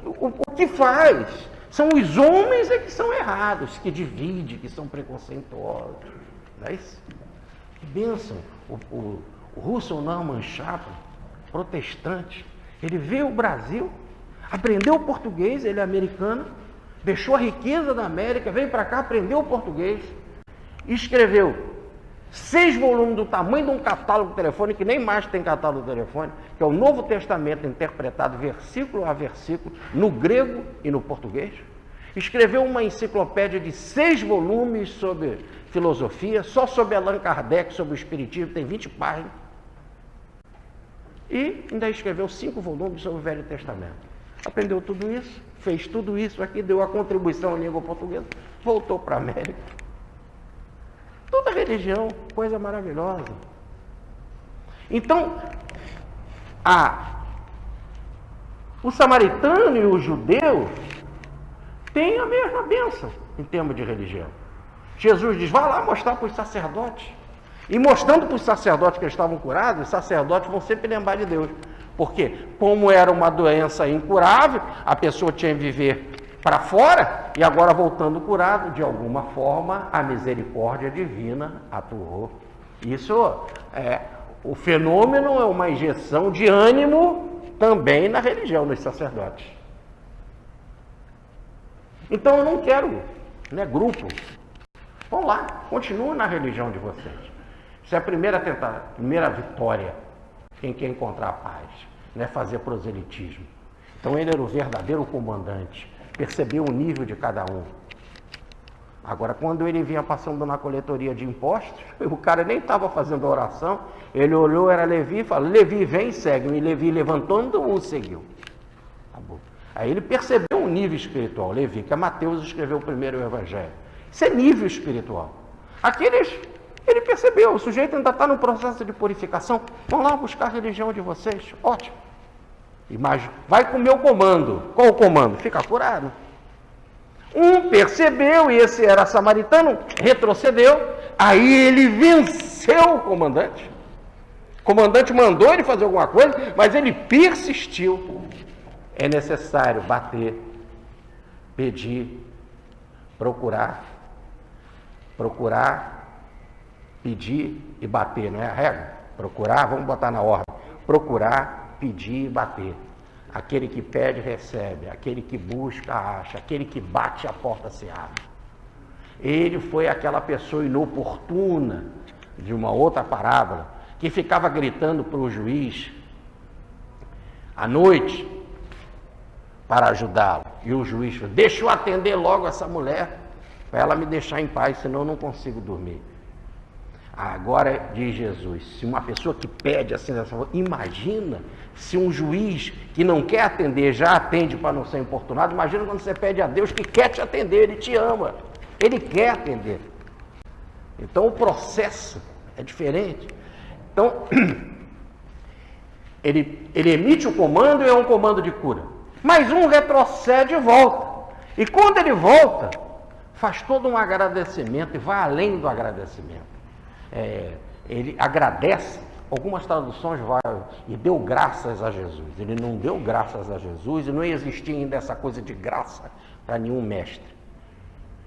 O que faz são os homens que são errados, que dividem, que são preconceituosos. Não é isso? Que bênção. O Russell Norman Chapman, protestante, ele veio ao Brasil, aprendeu o português, ele é americano, deixou a riqueza da América, veio para cá, aprendeu o português, escreveu 6 volumes do tamanho de um catálogo de telefone, que nem mais tem catálogo de telefone, que é o Novo Testamento interpretado versículo a versículo, no grego e no português. Escreveu uma enciclopédia de 6 volumes sobre filosofia, só sobre Allan Kardec, sobre o Espiritismo, tem 20 páginas. E ainda escreveu 5 volumes sobre o Velho Testamento. Aprendeu tudo isso, fez tudo isso aqui, deu a contribuição em língua portuguesa, voltou para a América. Toda religião, coisa maravilhosa. Então, o samaritano e o judeu têm a mesma bênção em termos de religião. Jesus diz, vá lá mostrar para os sacerdotes. E mostrando para os sacerdotes que eles estavam curados, os sacerdotes vão sempre lembrar de Deus. Porque, como era uma doença incurável, a pessoa tinha que viver para fora, e agora voltando curado, de alguma forma, a misericórdia divina atuou. Isso o fenômeno é uma injeção de ânimo também na religião, nos sacerdotes. Então eu não quero, grupo. Vão lá, continuem na religião de vocês. Isso é a primeira vitória. Quem quer encontrar a paz, não é fazer proselitismo. Então ele era o verdadeiro comandante, percebeu o nível de cada um. Agora, quando ele vinha passando na coletoria de impostos, o cara nem estava fazendo oração, ele olhou, era Levi, e falou, Levi, vem e segue-me. E Levi levantou e o seguiu. Acabou. Aí ele percebeu o nível espiritual, Levi, que Mateus escreveu o primeiro evangelho. Isso é nível espiritual. Ele percebeu, o sujeito ainda está no processo de purificação, vão lá buscar a religião de vocês, ótimo. Mas vai com o meu comando. Qual o comando? Fica curado. Um percebeu, e esse era samaritano, retrocedeu, aí ele venceu o comandante. O comandante mandou ele fazer alguma coisa, mas ele persistiu. É necessário bater, pedir, procurar, pedir e bater, não é a regra? Procurar, vamos botar na ordem. Procurar, pedir e bater. Aquele que pede, recebe. Aquele que busca, acha. Aquele que bate, a porta se abre. Ele foi aquela pessoa inoportuna de uma outra parábola, que ficava gritando para o juiz à noite para ajudá-lo. E o juiz falou, deixa eu atender logo essa mulher, para ela me deixar em paz, senão eu não consigo dormir. Agora, diz Jesus, se uma pessoa que pede assim, imagina se um juiz que não quer atender, já atende para não ser importunado, imagina quando você pede a Deus que quer te atender, Ele te ama, Ele quer atender. Então o processo é diferente. Então, ele emite o comando e é um comando de cura. Mas um retrocede e volta. E quando ele volta, faz todo um agradecimento e vai além do agradecimento. Ele agradece, algumas traduções vai e deu graças a Jesus. Ele não deu graças a Jesus e não existia ainda essa coisa de graça para nenhum mestre.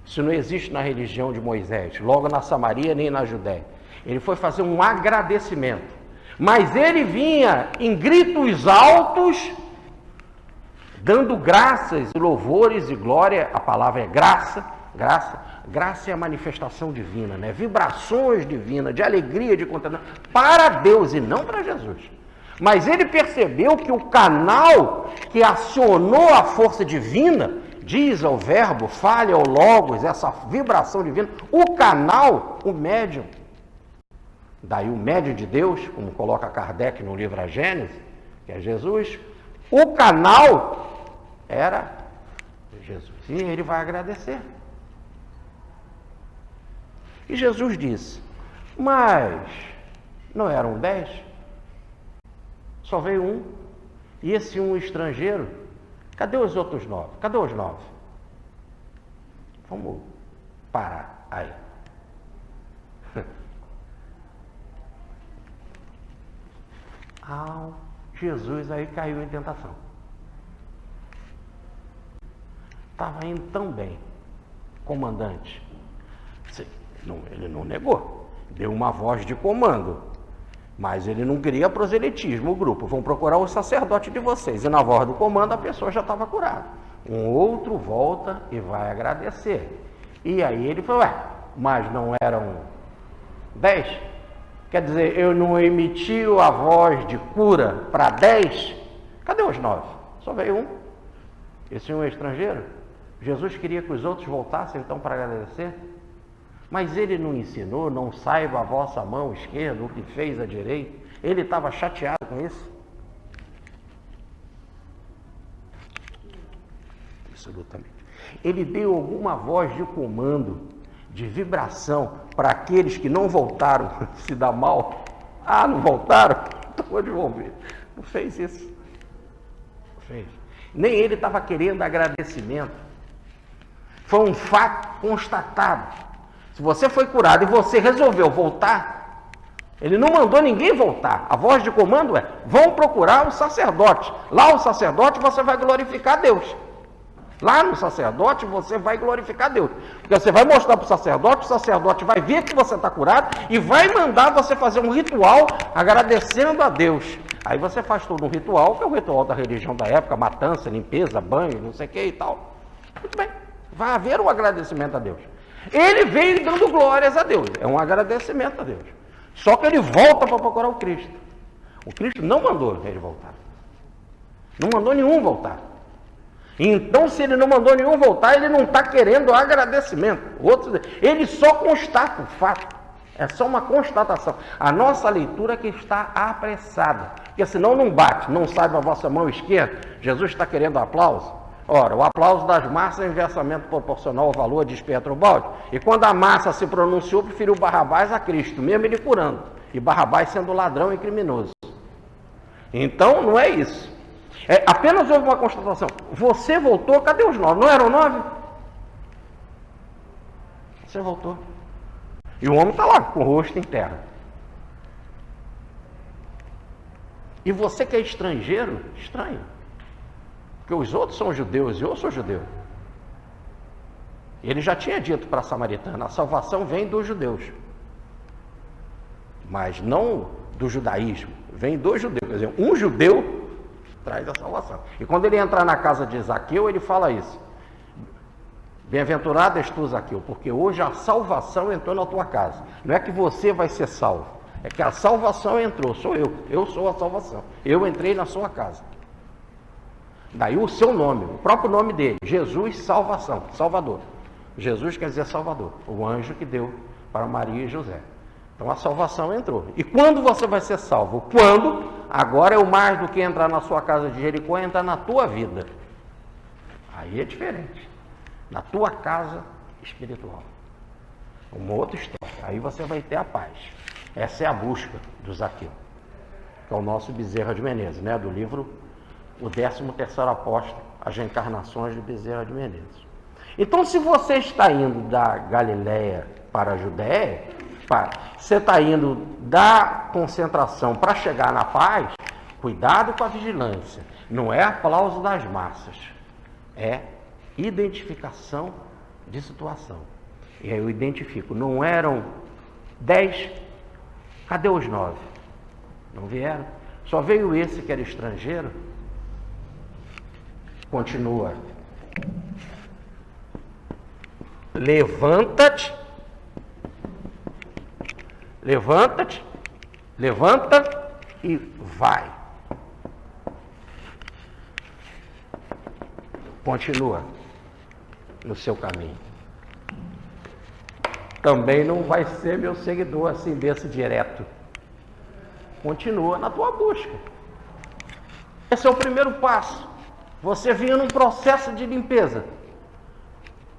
Isso não existe na religião de Moisés, logo na Samaria nem na Judéia. Ele foi fazer um agradecimento, mas ele vinha em gritos altos, dando graças e louvores e glória. A palavra é graça. Graça é a manifestação divina, né? Vibrações divinas, de alegria, de contentamento, para Deus e não para Jesus. Mas ele percebeu que o canal que acionou a força divina, diz ao verbo, fale ao logos, essa vibração divina, o canal, o médium, daí o médium de Deus, como coloca Kardec no livro A Gênese, que é Jesus, o canal era Jesus. E ele vai agradecer. E Jesus disse, mas não eram 10? Só veio um. E esse um estrangeiro, cadê os outros 9? Cadê os 9? Vamos parar aí. Jesus aí caiu em tentação. Estava indo tão bem, comandante. Ele não negou, deu uma voz de comando, mas ele não queria proselitismo. O grupo, vão procurar o sacerdote de vocês, e na voz do comando a pessoa já estava curada. Um outro volta e vai agradecer. E aí ele falou, mas não eram 10? Quer dizer, eu não emiti a voz de cura para 10? Cadê os 9? Só veio um. Esse um é estrangeiro. Jesus queria que os outros voltassem então para agradecer. Mas ele não ensinou, não saiba a vossa mão esquerda o que fez a direita. Ele estava chateado com isso? Absolutamente. Ele deu alguma voz de comando, de vibração, para aqueles que não voltaram se dar mal? Não voltaram? Então vou devolver. Não fez isso. Não fez. Nem ele estava querendo agradecimento. Foi um fato constatado. Se você foi curado e você resolveu voltar, ele não mandou ninguém voltar. A voz de comando é, vão procurar o sacerdote. Lá o sacerdote você vai glorificar Deus. Lá no sacerdote você vai glorificar Deus. Porque você vai mostrar para o sacerdote vai ver que você está curado e vai mandar você fazer um ritual agradecendo a Deus. Aí você faz todo um ritual, que é o ritual da religião da época, matança, limpeza, banho, não sei o que e tal. Muito bem, vai haver um agradecimento a Deus. Ele veio dando glórias a Deus, é um agradecimento a Deus. Só que ele volta para procurar o Cristo. O Cristo não mandou ele voltar. Não mandou nenhum voltar. Então, se ele não mandou nenhum voltar, ele não está querendo agradecimento. Ele só constata o fato. É só uma constatação. A nossa leitura é que está apressada. Porque senão não bate, não sabe a vossa mão esquerda. Jesus está querendo aplauso. Ora, o aplauso das massas é inversamente proporcional ao valor, diz Pietrobaldi. E quando a massa se pronunciou, preferiu Barrabás a Cristo, mesmo ele curando. E Barrabás sendo ladrão e criminoso. Então, não é isso. Apenas houve uma constatação. Você voltou, cadê os 9? Não eram 9? Você voltou. E o homem está lá, com o rosto em terra. E você que é estrangeiro, estranho. Porque os outros são judeus e eu sou judeu. Ele já tinha dito para a samaritana, a salvação vem dos judeus. Mas não do judaísmo, vem dos judeus. Quer dizer, um judeu traz a salvação. E quando ele entrar na casa de Zaqueu, ele fala isso. Bem-aventurado és tu, Zaqueu, porque hoje a salvação entrou na tua casa. Não é que você vai ser salvo, é que a salvação entrou, sou eu sou a salvação. Eu entrei na sua casa. Daí o seu nome, o próprio nome dele, Jesus Salvação, Salvador. Jesus quer dizer Salvador, o anjo que deu para Maria e José. Então a salvação entrou. E quando você vai ser salvo? Quando? Agora é o mais do que entrar na sua casa de Jericó, é entrar na tua vida. Aí é diferente. Na tua casa espiritual. Uma outra história. Aí você vai ter a paz. Essa é a busca do Zaqueu, que é o nosso Bezerra de Menezes, né? Do livro O 13º Apóstolo, as Encarnações de Bezerra de Menezes. Então, se você está indo da Galiléia para a Judéia, você está indo da concentração para chegar na paz, cuidado com a vigilância. Não é aplauso das massas, é identificação de situação. E aí eu identifico, não eram 10, cadê os 9? Não vieram? Só veio esse que era estrangeiro. Continua. Levanta-te, levanta e vai. Continua no seu caminho. Também não vai ser meu seguidor assim desse direto. Continua na tua busca. Esse é o primeiro passo. Você vinha num processo de limpeza.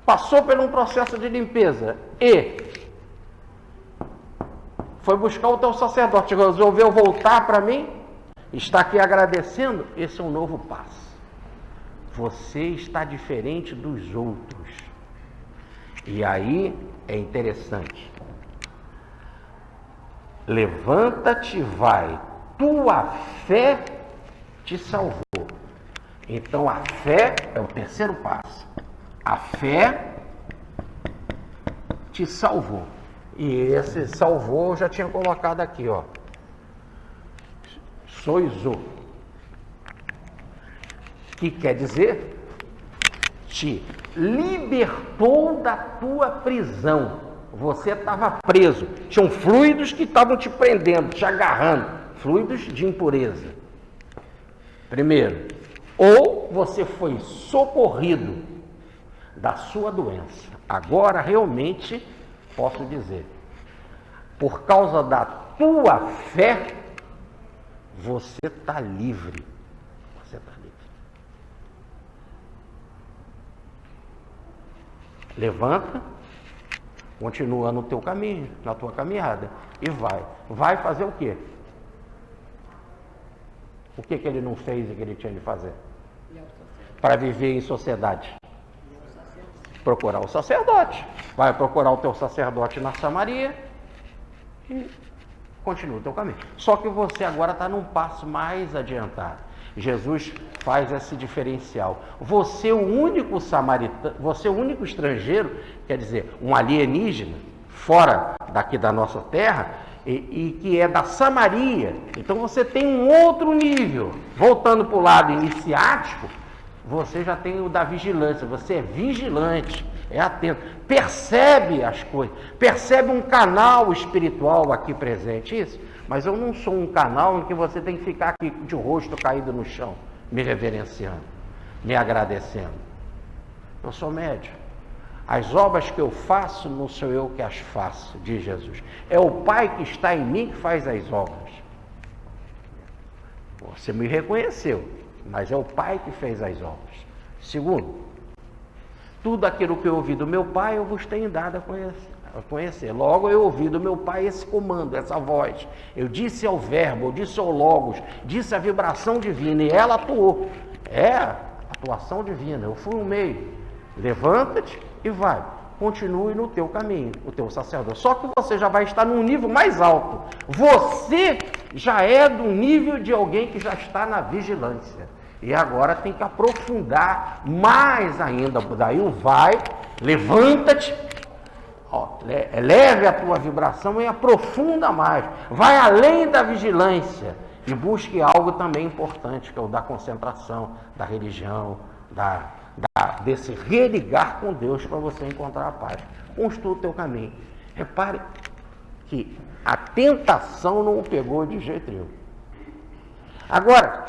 Passou por um processo de limpeza e foi buscar o teu sacerdote, resolveu voltar para mim, está aqui agradecendo, esse é um novo passo. Você está diferente dos outros. E aí é interessante. Levanta-te e vai. tua fé te salvou. Então a fé é o terceiro passo. A fé te salvou. E esse salvou eu já tinha colocado aqui, ó. Soizo. Que quer dizer? Te libertou da tua prisão. Você estava preso. Tinham fluidos que estavam te prendendo, te agarrando. Fluidos de impureza. Primeiro. Ou você foi socorrido da sua doença. Agora realmente posso dizer, por causa da tua fé, você está livre. Você está livre. Levanta, continua no teu caminho, na tua caminhada, e vai. Vai fazer o quê? O que ele não fez e que ele tinha de fazer? Para viver em sociedade. Procurar o sacerdote. Vai procurar o teu sacerdote na Samaria e continua o teu caminho. Só que você agora está num passo mais adiantado. Jesus faz esse diferencial. Você é o único samaritano, você é o único estrangeiro, quer dizer, um alienígena, fora daqui da nossa terra, e que é da Samaria. Então você tem um outro nível. Voltando para o lado iniciático, você já tem o da vigilância. Você é vigilante, é atento, percebe as coisas, percebe um canal espiritual aqui presente. Isso, mas eu não sou um canal em que você tem que ficar aqui de rosto caído no chão, me reverenciando, me agradecendo. Eu sou médium. As obras que eu faço, não sou eu que as faço, diz Jesus. É o Pai que está em mim que faz as obras. Você me reconheceu, mas é o Pai que fez as obras. Segundo, tudo aquilo que eu ouvi do meu Pai, eu vos tenho dado a conhecer. Logo eu ouvi do meu Pai esse comando, essa voz. Eu disse ao Verbo, eu disse ao Logos, disse a vibração divina, e ela atuou. É a atuação divina, eu fui o meio. Levanta-te e vai, continue no teu caminho, o teu sacerdote. Só que você já vai estar num nível mais alto. Você já é do nível de alguém que já está na vigilância. E agora tem que aprofundar mais ainda. Daí o vai, levanta-te, eleve a tua vibração e aprofunda mais. Vai além da vigilância e busque algo também importante, que é o da concentração, da religião, desse religar com Deus para você encontrar a paz. Construa o teu caminho. Repare que a tentação não o pegou de jeito nenhum. Agora,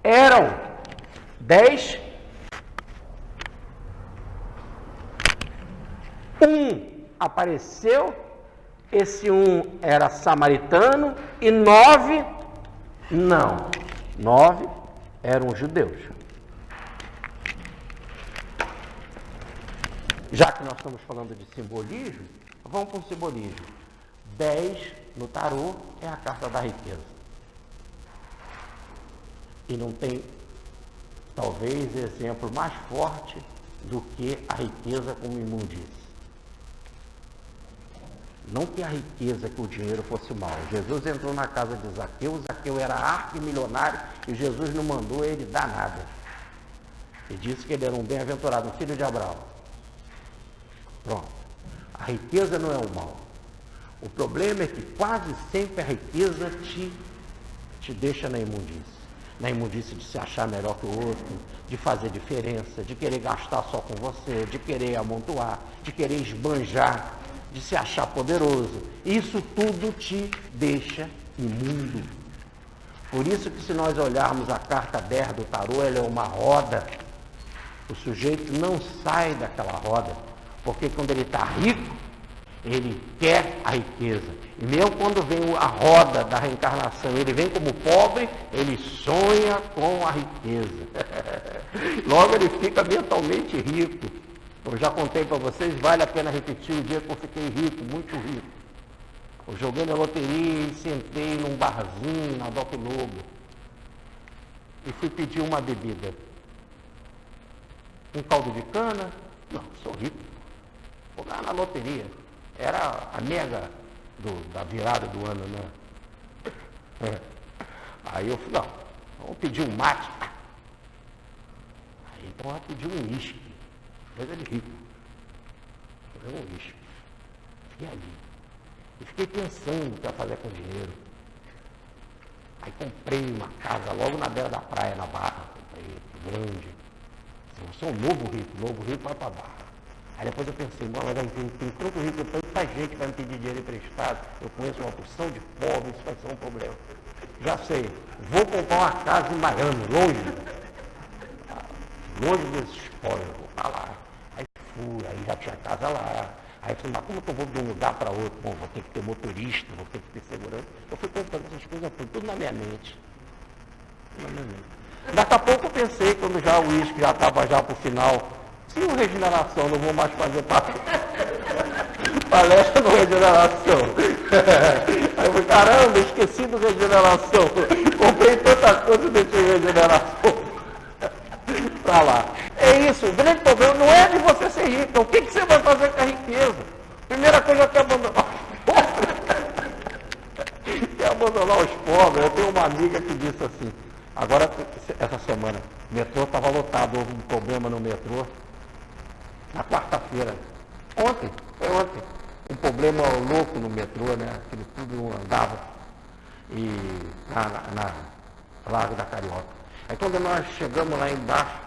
eram 10. Um apareceu, esse um era samaritano, e 9 não. 9 eram judeus. Já que nós estamos falando de simbolismo, vamos para o simbolismo. 10 no tarô é a carta da riqueza. E não tem, talvez, exemplo mais forte do que a riqueza como imundície. Não que a riqueza, que o dinheiro fosse mal. Jesus entrou na casa de Zaqueu, Zaqueu era arquimilionário e Jesus não mandou ele dar nada. E disse que ele era um bem-aventurado, um filho de Abraão. Pronto. A riqueza não é o mal. O problema é que quase sempre a riqueza te deixa na imundície. Na imundície de se achar melhor que o outro, de fazer diferença, de querer gastar só com você, de querer amontoar, de querer esbanjar, de se achar poderoso. Isso tudo te deixa imundo. Por isso que se nós olharmos a carta 10 do tarô, ela é uma roda. O sujeito não sai daquela roda, porque quando ele está rico, ele quer a riqueza. E mesmo quando vem a roda da reencarnação, ele vem como pobre, ele sonha com a riqueza. Logo ele fica mentalmente rico. Eu já contei para vocês, vale a pena repetir o dia que eu fiquei rico, muito rico. Eu joguei na loteria e sentei num barzinho na Doc Lobo e fui pedir uma bebida. Um caldo de cana? Não, sou rico. Vou ganhar na loteria. Era a mega da virada do ano, né? Aí eu falei, não, vamos pedir um mate. Aí então ela pediu um uísque, coisa de rico. Eu um uísque. Fiquei ali. E fiquei pensando o que ia fazer com o dinheiro. Aí comprei uma casa logo na beira da praia, na Barra. Comprei, grande. Eu sou um novo rico vai para a Barra. Aí depois eu pensei, mas tem tanto rico, tanta gente que vai me pedir dinheiro emprestado, eu conheço uma porção de pobres, isso vai ser um problema. Já sei, vou comprar uma casa em Miami, longe desses pobres, vou para lá. Aí fui, aí já tinha casa lá. Aí eu falei, mas como que eu vou de um lugar para outro? Bom, vou ter que ter motorista, vou ter que ter segurança. Eu fui comprando essas coisas, tudo na minha mente. Daqui a pouco eu pensei, quando já o uísque já estava já para o final, se o regeneração, não vou mais fazer palestra no regeneração. Aí eu falei, caramba, esqueci do regeneração. Comprei tanta coisa e deixei regeneração para lá. É isso, o grande problema não é de você ser rico, o que você vai fazer com a riqueza? Primeira coisa que é abandonar os pobres. Quer abandonar os pobres. Eu tenho uma amiga que disse assim, agora essa semana, o metrô estava lotado, houve um problema no metrô, na quarta-feira, ontem, um problema louco no metrô, né? Aquilo tudo não andava, e na Largo da Carioca. Aí quando nós chegamos lá embaixo,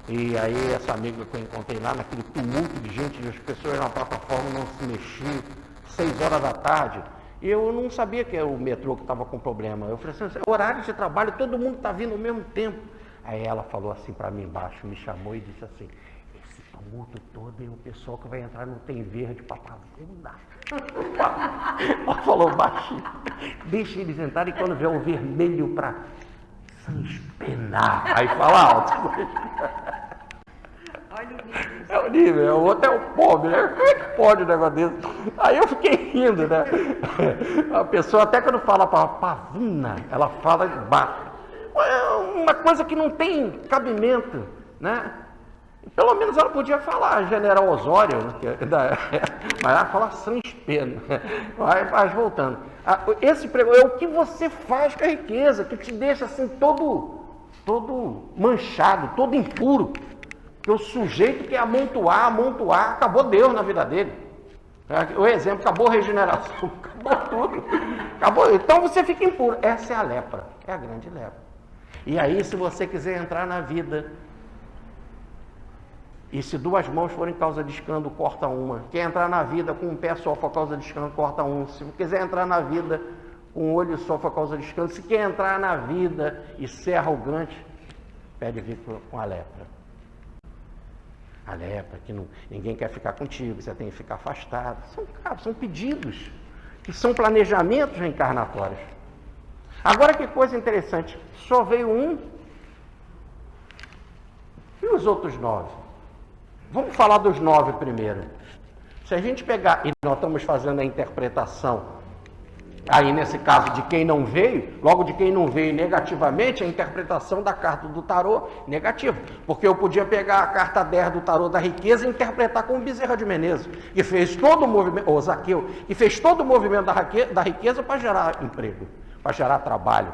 e aí essa amiga que eu encontrei lá, naquele tumulto de gente, as pessoas na plataforma não se mexiam, 6 horas da tarde, e eu não sabia que era o metrô que estava com problema. Eu falei assim, horário de trabalho, todo mundo está vindo ao mesmo tempo. Aí ela falou assim para mim embaixo, me chamou e disse assim, esse tumulto todo e o pessoal que vai entrar no Tem Verde para Pavuna. Ela falou baixinho, deixa eles entrarem quando vier o vermelho para Sans Penar. Aí fala alto. Olha o nível. É o nível, o outro é o pobre, né? Como é que pode um negócio desse? Aí eu fiquei rindo, né? A pessoa, até quando fala para Pavuna, ela fala baixo. É uma coisa que não tem cabimento, né? Pelo menos ela podia falar General Osório, mas ela fala Sans Pena. Mas voltando, esse pregão é o que você faz com a riqueza, que te deixa assim todo manchado, todo impuro. Porque o sujeito quer amontoar, acabou Deus na vida dele. O exemplo, acabou a regeneração, acabou tudo. Acabou. Então você fica impuro. Essa é a lepra, é a grande lepra. E aí, se você quiser entrar na vida, e se 2 mãos forem causa de escândalo, corta uma. Quer entrar na vida com um pé só for causa de escândalo, corta um. Se quiser entrar na vida com um olho só for causa de escândalo, se quer entrar na vida e ser arrogante, pede vir com a lepra. A lepra, que ninguém quer ficar contigo, você tem que ficar afastado. São pedidos, que são planejamentos reencarnatórios. Agora que coisa interessante, só veio um e os outros 9? Vamos falar dos 9 primeiro. Se a gente pegar, e nós estamos fazendo a interpretação, aí nesse caso de quem não veio, logo de quem não veio negativamente, a interpretação da carta do tarô negativa. Porque eu podia pegar a carta 10 do tarô da riqueza e interpretar como Bezerra de Menezes, que fez todo o movimento, ou Zaqueu, que fez todo o movimento da riqueza para gerar emprego, para gerar trabalho,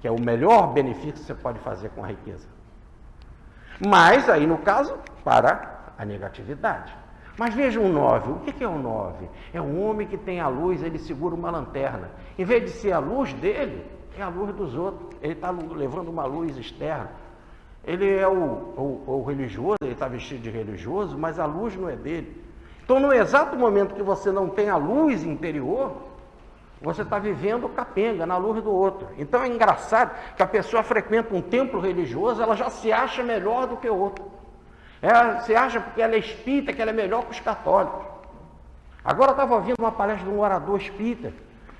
que é o melhor benefício que você pode fazer com a riqueza. Mas aí no caso, para a negatividade. Mas veja o 9, o que é o 9? É um homem que tem a luz, ele segura uma lanterna. Em vez de ser a luz dele, é a luz dos outros. Ele está levando uma luz externa. Ele é o religioso, ele está vestido de religioso, mas a luz não é dele. Então, no exato momento que você não tem a luz interior, você está vivendo capenga na luz do outro. Então é engraçado que a pessoa frequenta um templo religioso, ela já se acha melhor do que o outro. Ela se acha porque ela é espírita, que ela é melhor que os católicos. Agora eu estava ouvindo uma palestra de um orador espírita,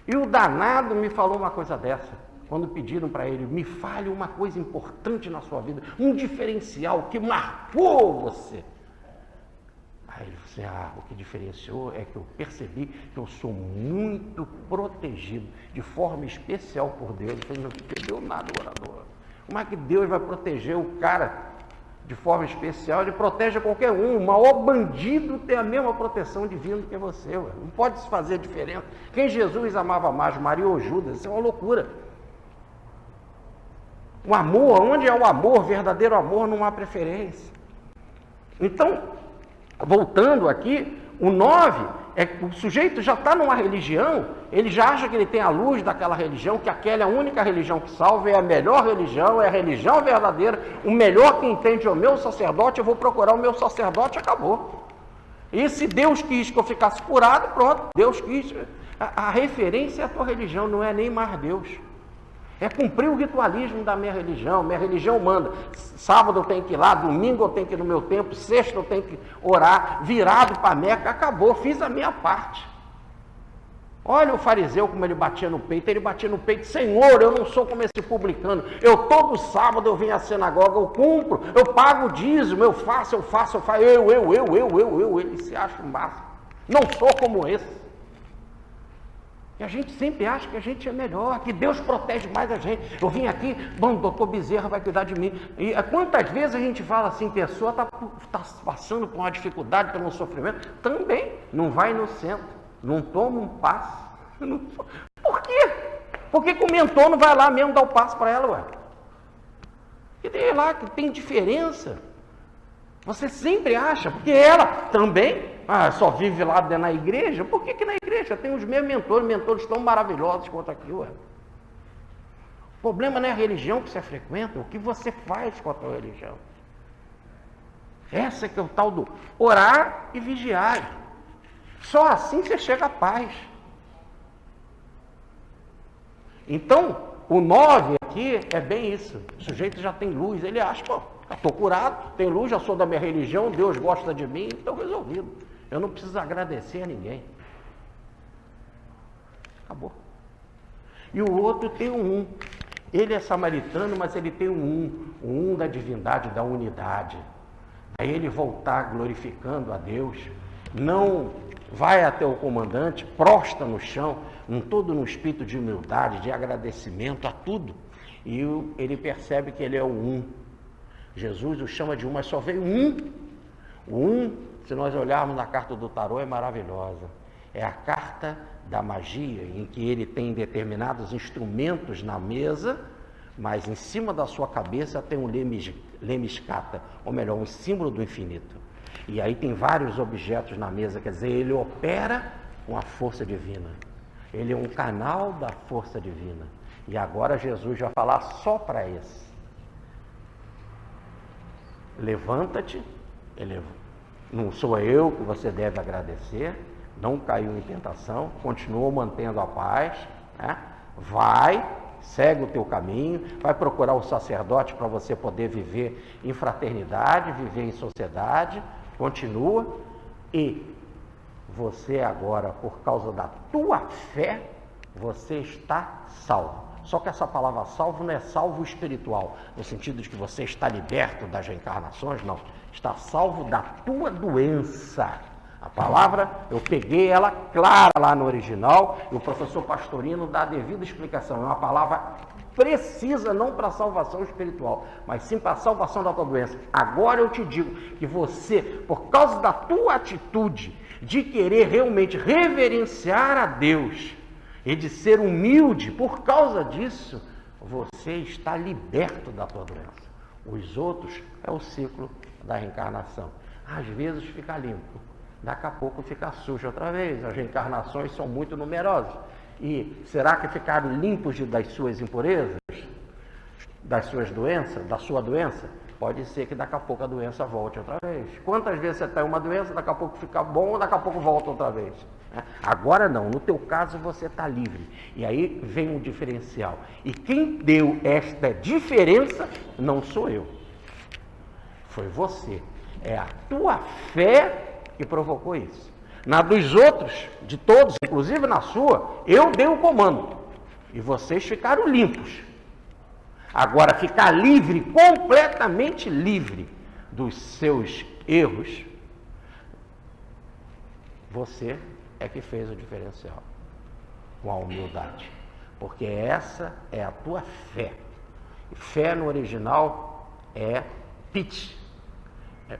e o danado me falou uma coisa dessa, quando pediram para ele, me fale uma coisa importante na sua vida, um diferencial que marcou você. Aí ele falou assim, o que diferenciou é que eu percebi que eu sou muito protegido, de forma especial por Deus. Eu falei, não entendeu nada, orador. Como é que Deus vai proteger o cara de forma especial? Ele protege qualquer um. O maior bandido tem a mesma proteção divina que você. Ué. Não pode se fazer diferença. Quem Jesus amava mais, Maria ou Judas? Isso é uma loucura. O amor, onde é o amor, verdadeiro amor, não há preferência. Então, voltando aqui, o 9, o sujeito já está numa religião, ele já acha que ele tem a luz daquela religião, que aquela é a única religião que salva, é a melhor religião, é a religião verdadeira, o melhor que entende é o meu sacerdote, eu vou procurar o meu sacerdote, acabou. E se Deus quis que eu ficasse curado, pronto, Deus quis. A referência é a tua religião, não é nem mais Deus. É cumprir o ritualismo da minha religião manda. Sábado eu tenho que ir lá, domingo eu tenho que ir no meu templo, sexta eu tenho que orar, virado para Meca, acabou, fiz a minha parte. Olha o fariseu como ele batia no peito, Senhor, eu não sou como esse publicano, eu todo sábado eu venho à sinagoga, eu cumpro, eu pago o dízimo, eu faço, ele se acha o máximo, não sou como esse. E a gente sempre acha que a gente é melhor, que Deus protege mais a gente. Eu vim aqui, bom, doutor Bezerra vai cuidar de mim. E quantas vezes a gente fala assim, pessoa está passando por uma dificuldade, por um sofrimento, também não vai no centro, não toma um passe. Por quê? Por que o mentor não vai lá mesmo dar o passe para ela, ué? E tem lá que tem diferença. Você sempre acha, porque ela também só vive lá na igreja. Por que na igreja tem os mesmos mentores tão maravilhosos quanto aqui, ué? O problema não é a religião que você frequenta, o que você faz com a tua religião. Essa que é o tal do orar e vigiar. Só assim você chega à paz. Então, o 9 aqui é bem isso. O sujeito já tem luz, ele acha, pô, estou curado, tenho luz, já sou da minha religião, Deus gosta de mim, estou resolvido. Eu não preciso agradecer a ninguém. Acabou. E o outro tem um 1. Ele é samaritano, mas ele tem um 1. O 1 da divindade, da unidade. Daí ele voltar glorificando a Deus. Não vai até o comandante, prostra no chão, todo no espírito de humildade, de agradecimento a tudo. E ele percebe que ele é o 1. Jesus o chama de 1, mas só veio um. O 1, se nós olharmos na carta do tarô, é maravilhosa. É a carta da magia, em que ele tem determinados instrumentos na mesa, mas em cima da sua cabeça tem um lemniscata, ou melhor, um símbolo do infinito. E aí tem vários objetos na mesa, quer dizer, ele opera com a força divina. Ele é um canal da força divina. E agora Jesus vai falar só para esse. Levanta-te, não sou eu que você deve agradecer, não caiu em tentação, continua mantendo a paz, né? Vai, segue o teu caminho, vai procurar o sacerdote para você poder viver em fraternidade, viver em sociedade, continua, e você agora, por causa da tua fé, você está salvo. Só que essa palavra salvo não é salvo espiritual, no sentido de que você está liberto das reencarnações, não. Está salvo da tua doença. A palavra, eu peguei ela clara lá no original, e o professor Pastorino dá a devida explicação. É uma palavra precisa, não para a salvação espiritual, mas sim para a salvação da tua doença. Agora eu te digo que você, por causa da tua atitude de querer realmente reverenciar a Deus, e de ser humilde, por causa disso, você está liberto da tua doença. Os outros é o ciclo da reencarnação. Às vezes fica limpo, daqui a pouco fica sujo outra vez. As reencarnações são muito numerosas. E será que ficaram limpos das suas impurezas? Das suas doenças? Da sua doença? Pode ser que daqui a pouco a doença volte outra vez. Quantas vezes você tem uma doença, daqui a pouco fica bom, daqui a pouco volta outra vez. Agora não, no teu caso você está livre. E aí vem o diferencial. E quem deu esta diferença não sou eu. Foi você. É a tua fé que provocou isso. Na dos outros, de todos, inclusive na sua, eu dei o comando. E vocês ficaram limpos. Agora, ficar livre, completamente livre dos seus erros, você é que fez o diferencial, com a humildade. Porque essa é a tua fé. Fé no original é pitch.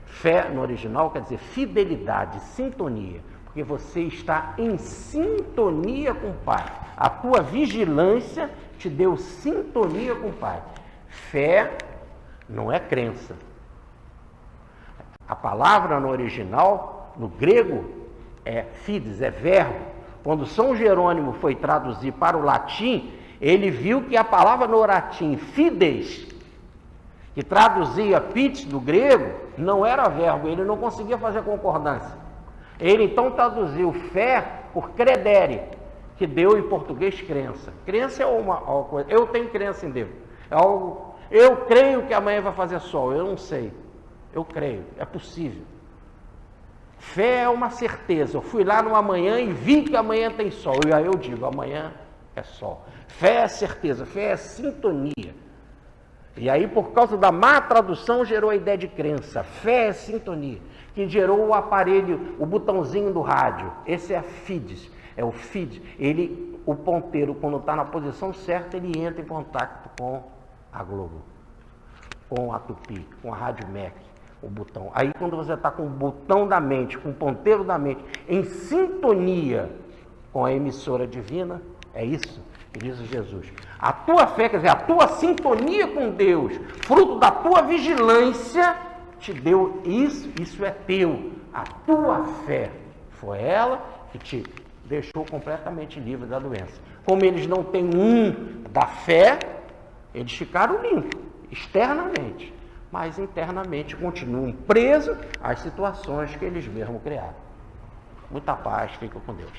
Fé no original quer dizer fidelidade, sintonia. Porque você está em sintonia com o Pai. A tua vigilância te deu sintonia com o Pai. Fé não é crença. A palavra no original, no grego, é fides, é verbo. Quando São Jerônimo foi traduzir para o latim, ele viu que a palavra no latim, fides, que traduzia pites do grego, não era verbo, ele não conseguia fazer concordância. Ele então traduziu fé por credere, que deu em português crença. Crença é uma coisa, eu tenho crença em Deus. É algo, eu creio que amanhã vai fazer sol, eu não sei. Eu creio, é possível. Fé é uma certeza. Eu fui lá numa manhã e vi que amanhã tem sol. E aí eu digo, amanhã é sol. Fé é certeza, fé é sintonia. E aí, por causa da má tradução, gerou a ideia de crença. Fé é sintonia, que gerou o aparelho, o botãozinho do rádio. Esse é fides, é o feed. O ponteiro, quando está na posição certa, ele entra em contato com a Globo, com a Tupi, com a Rádio MEC, o botão. Aí, quando você está com o botão da mente, com o ponteiro da mente, em sintonia com a emissora divina, é isso que diz Jesus. A tua fé, quer dizer, a tua sintonia com Deus, fruto da tua vigilância, te deu isso, isso é teu. A tua fé foi ela que te deixou completamente livre da doença. Como eles não têm da fé, eles ficaram limpos, externamente, mas internamente continuam presos às situações que eles mesmos criaram. Muita paz, fica com Deus.